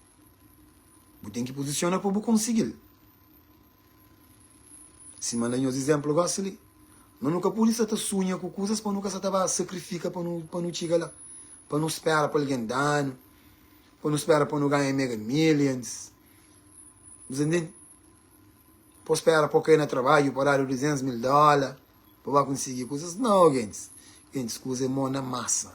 você tem que posicionar para você conseguir. Se manda os exemplos, gosta ali. Não nunca por isso sonha com coisas para nunca sacrifica para não chegar lá. Para não esperar para alguém dar, para não esperar para não ganhar mega millions. Você entende? Para esperar para cair no trabalho, para dar $200,000, para conseguir coisas. Não, gente. Gente, coisa é na massa.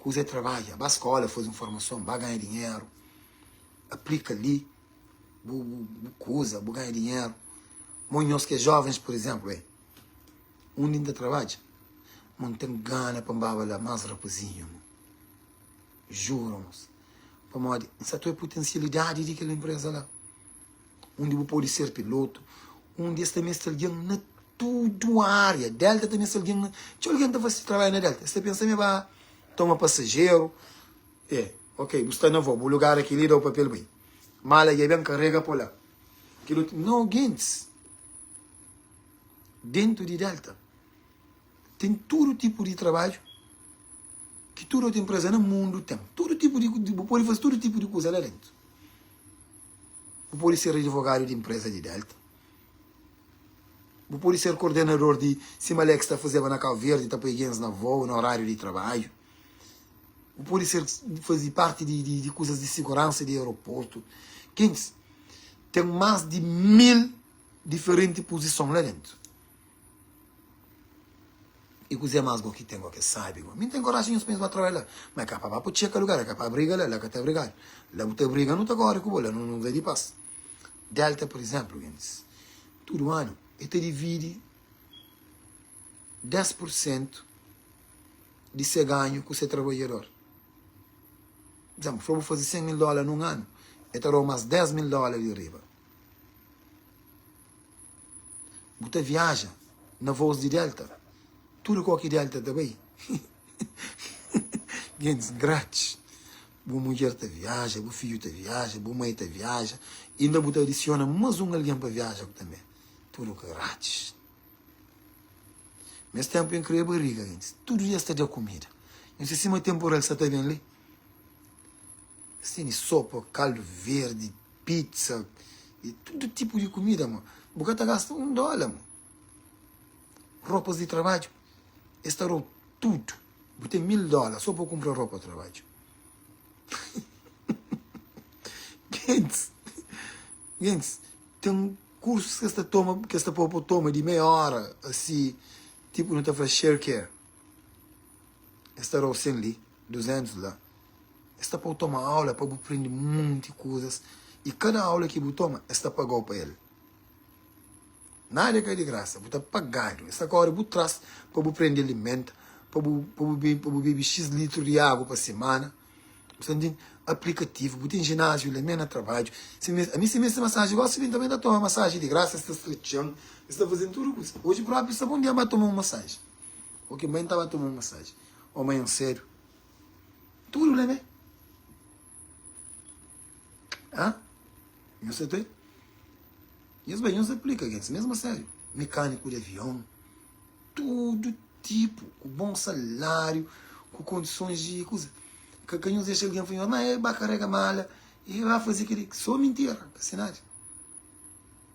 Coisa é trabalho. Vai à escola, faz informação, vai ganhar dinheiro. Aplica ali. Coisa, vai ganhar dinheiro. Muitos que jovens, por exemplo, um dia de trabalho, não tem gana para babar mais rapazinho. Juro-nos. Para modo, essa tua potencialidade de aquela empresa lá. Um dia pode ser piloto. Um dia também está alguém na tudo área. Delta também está alguém. Tinha alguém que está fazendo trabalho na Delta. Você pensa, me vai tomar passageiro. Ok, você não vou. O lugar aqui lhe dá o papel bem. Mala e bem carrega por lá. Não, gente. Dentro de Delta tem todo tipo de trabalho que toda outra empresa no mundo tem. Todo tipo de pode fazer todo tipo de coisa lá dentro. Pode ser advogado de empresa de Delta. Pode ser coordenador de Simalex está fazendo na Cabo Verde, está pegando na voo, no horário de trabalho. Pode ser fazer parte de coisas de segurança de aeroporto. Quentes, tem mais de 1000 diferentes posições lá dentro. E coisa mais que tem que sabe. Não tem coragem de pensar para trabalhar. Mas é capaz para checar lugar, é capaz para brigar lá, é capaz para brigar. Lá você briga não está agora com bola, não vai de paz. Delta, por exemplo, gente, todo ano, ele divide 10% de seu ganho com o seu trabalhador. Por exemplo, se for fazer $100,000 num ano, ele terá mais $10,000 de riba. Você viaja na voos de Delta. Tudo qualquer Delta também. Gente, grátis. Boa mulher te viaja, bom filho te viaja, boa mãe te viaja. E ainda você adiciona mais alguém para viajar também. Tudo grátis. Mas tempo em criar barriga, gente. Tudo já está de comida. Não sei se uma temporada está bem ali. Tem sopa, caldo verde, pizza, e todo tipo de comida, mano. Você está gastando $1, mano. Roupas de trabalho. Estarou tudo. Você tem $1.000 só para comprar roupa de trabalho. Gente, tem cursos que esta povo toma de meia hora, assim, tipo, não está fazendo share care. Estarou sem ali, $200 lá. Esta povo toma aula para aprender muitas coisas. E cada aula que você toma, esta pagou para ele. Nada é de graça, você está pagando. Esta hora você traz para você prender alimento, para você beber X litros de água por semana. Você tem aplicativo, você tem ginásio, ele mesmo trabalho. A mim, se me massagem, eu gosto também de tomar massagem de graça, está estretchando, está fazendo tudo isso. Hoje, próprio, está bom dia para tomar uma massagem. Porque mãe estava tomando uma massagem. Ou mãe, sério. Tudo, né? Não sei o que. E os banhos aplicam, gente, mesmo a sério. Mecânico de avião, todo tipo, com bom salário, com condições de coisa. Que canhões deixa alguém falando, mas vai carregar mala, e vai fazer aquele. Só mentira, cenário.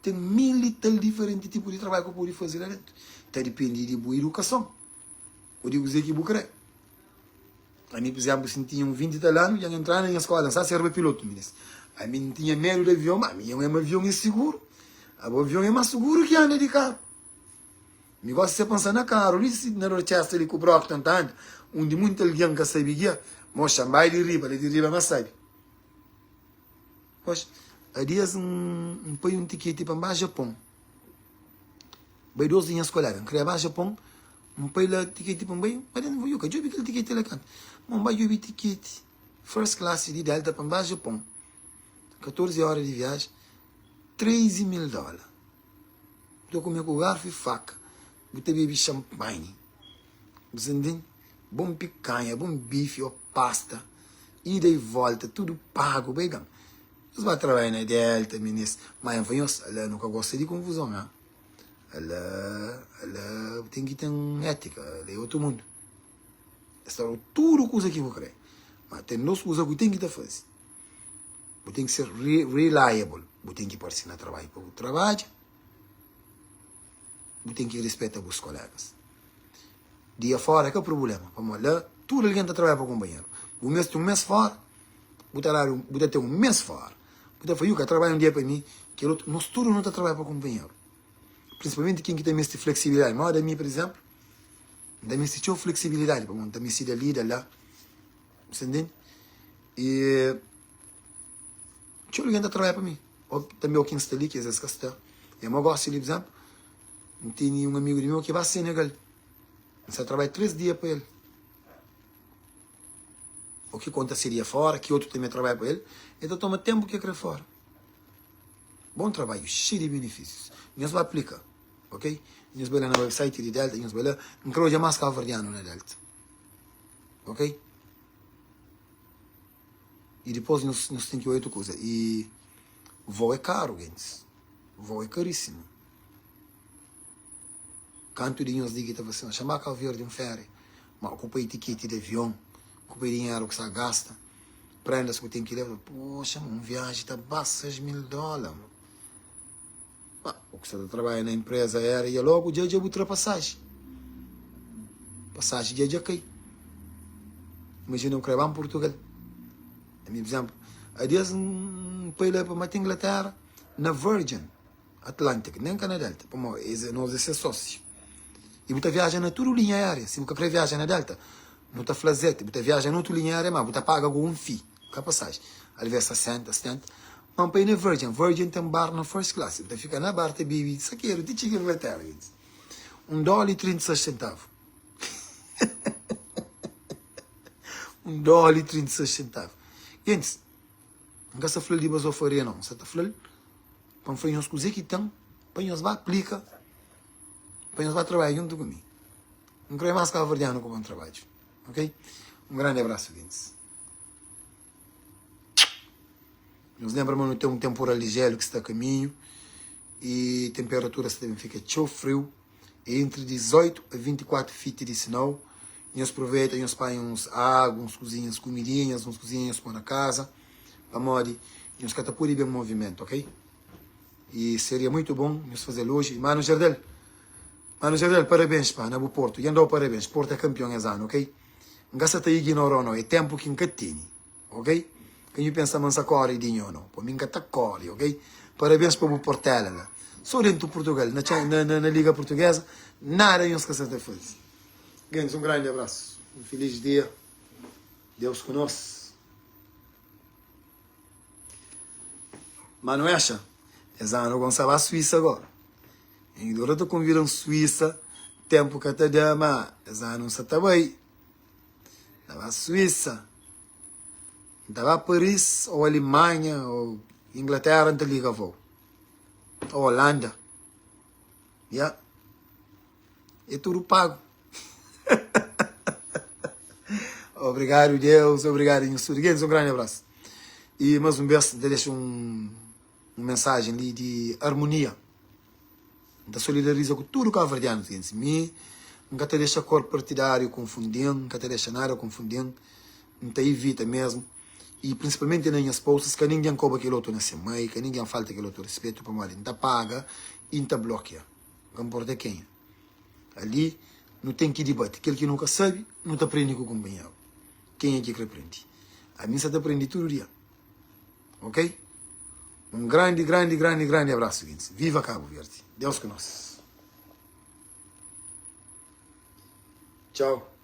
Tem 1000 e tal diferentes tipos de trabalho que eu posso fazer lá dentro. Está dependendo de boa educação. Eu digo que eu quero. A mim, por exemplo, se tinha 20 anos, já entrar na escola, só serve piloto, ministro. A mim não tinha medo de avião, mas a mim é um avião inseguro. O avião é mais seguro que anda de carro. Me gosta de pensar na carro. Se na Rochester ele cobrou tanto, onde muito alguém que sabe guiar, mostra mais de riba, mas sabe. Pois, há dias põe um ticket para o Japão. Vai 2 dias escolar, queria ir ao Japão, pai lá ticket para bem, mas não vou eu que eu vi aquele ticket lá canto. Mas vai eu vi ticket first class de Delta para baixo Japão. 14 horas de viagem, $13.000. Estou comendo com garfo e faca. Botei bebi champanhe. Você entende? Bom picanha, bom bife ou pasta. Ida e volta, tudo pago, bem. Você vai trabalhar na Delta, ministro. Mas ela nunca gosta de confusão, né? Ela tem que ter ética, ela é outro mundo. Essa é tudo coisa que eu quero. Mas tem duas coisas que tem que fazer. Você tem que ser reliable. Você tem que participar no trabalho para o trabalho. Você tem que respeitar os colegas. Dia fora, que é o problema? Vamos lá, tudo alguém está trabalhando para o companheiro. O mês tem um mês fora. Você tem um mês fora. Você foi eu que trabalha um dia para mim, que nós tudo não está trabalhando para o companheiro. Principalmente quem tem essa flexibilidade. Mas da minha, por exemplo, da minha tinha flexibilidade. Para da minha se dali, lá. Você entende? E tinha alguém que trabalha para mim. Ou também o quem está ali, que às vezes está. E eu gosto de, por exemplo, tem um amigo meu que vai a Senegal. Você trabalha 3 dias para ele. O que conta seria fora, que outro também trabalha para ele. Então toma tempo que eu quero fora. Bom trabalho, cheio de benefícios. Nós vamos aplicar, ok? Nós vamos lá no website de Delta, nós vamos lá, não quero já mais cabo-verdiano na Delta. Ok? E depois nós temos que ver outra coisa. E voo é caro, gente. Voo é caríssimo. Canto de nós diga que você chamar Cabo Verde de um ferry, mas ocupa etiquete de avião, ocupa dinheiro que você gasta, prendas que tem que levar. Poxa, uma viagem está basta $6.000. O que você trabalha na empresa aérea e logo o dia de ultrapassagem. Passagem dia de cai. Imagina um crevão em Portugal. Por exemplo, há dias um país para a Inglaterra, na Virgin Atlantic, nem na Delta, para nós ser sócio. E você viaja na tudo linha aérea. Se você quer viajar na Delta, não está flazete, você viaja na outra linha aérea, mas você paga com um fee, com a passagem. Às vezes 60, 70. Mas para ir na Virgin, Virgin tem um bar na first class. Você fica na bar, tem bebida, isso aqui, de chicken Inglaterra. $1,36. $1,36. Gente, não está falando de basofaria, não. Você está falando para fazer as coisas que tem, para nós vai aplicar, para nós vai trabalhar junto comigo. Não creio mais cabo-verdiano como um trabalho. Ok? Um grande abraço, gente. Nos lembramos de ter um temporal de gelo que está a caminho e a temperatura também fica tão frio, entre 18 a 24 feet de snow. E nós aproveitamos, nós põemos água, uns cozinhas, comidinhas, uns cozinhas para na casa, para modo, e nós catapultamos bem o movimento, ok? E seria muito bom nós fazer hoje. Mano Jardel, parabéns, pá, na Porto. E andou parabéns, Porto é campeão esse ano, ok? Não gasta te ignorar, não, é tempo que nunca tem, ok? Quem pensa mansa corre de não, para mim que tá corre, ok? Parabéns para o Portela, lá. Só dentro do Portugal, na Liga Portuguesa, nada não esquecer de fazer. Gente, um grande abraço, um feliz dia, Deus conosco. Mas não acha? Esse ano vamos a Suíça agora. E agora estou convidando Suíça, tempo que até dama, esse ano você está bem. Estava a Suíça. Estava a Paris, ou Alemanha, ou Inglaterra, não te liga voo. Ou Holanda. Yeah. É tudo pago. Obrigado, Deus. Obrigado, Insurguentes. Um grande abraço. E mais um beijo, deixo uma mensagem ali de harmonia. Da solidariza com tudo que é verdiano. Nunca te deixa cor partidário confundindo, nunca te deixa nada confundindo. Não te evita mesmo. E principalmente nas minhas postas, que ninguém cobra aquele outro nessa mãe, que ninguém falta aquele outro respeito para mal. Não paga e não bloqueia. Não importa quem. Ali não tem que debate. Aquele que nunca sabe, não te aprende com o companheiro. Quem é que aprende? A mim só te aprende todo dia. Ok? Um grande abraço, gente. Viva Cabo Verde. Deus conosco. Tchau.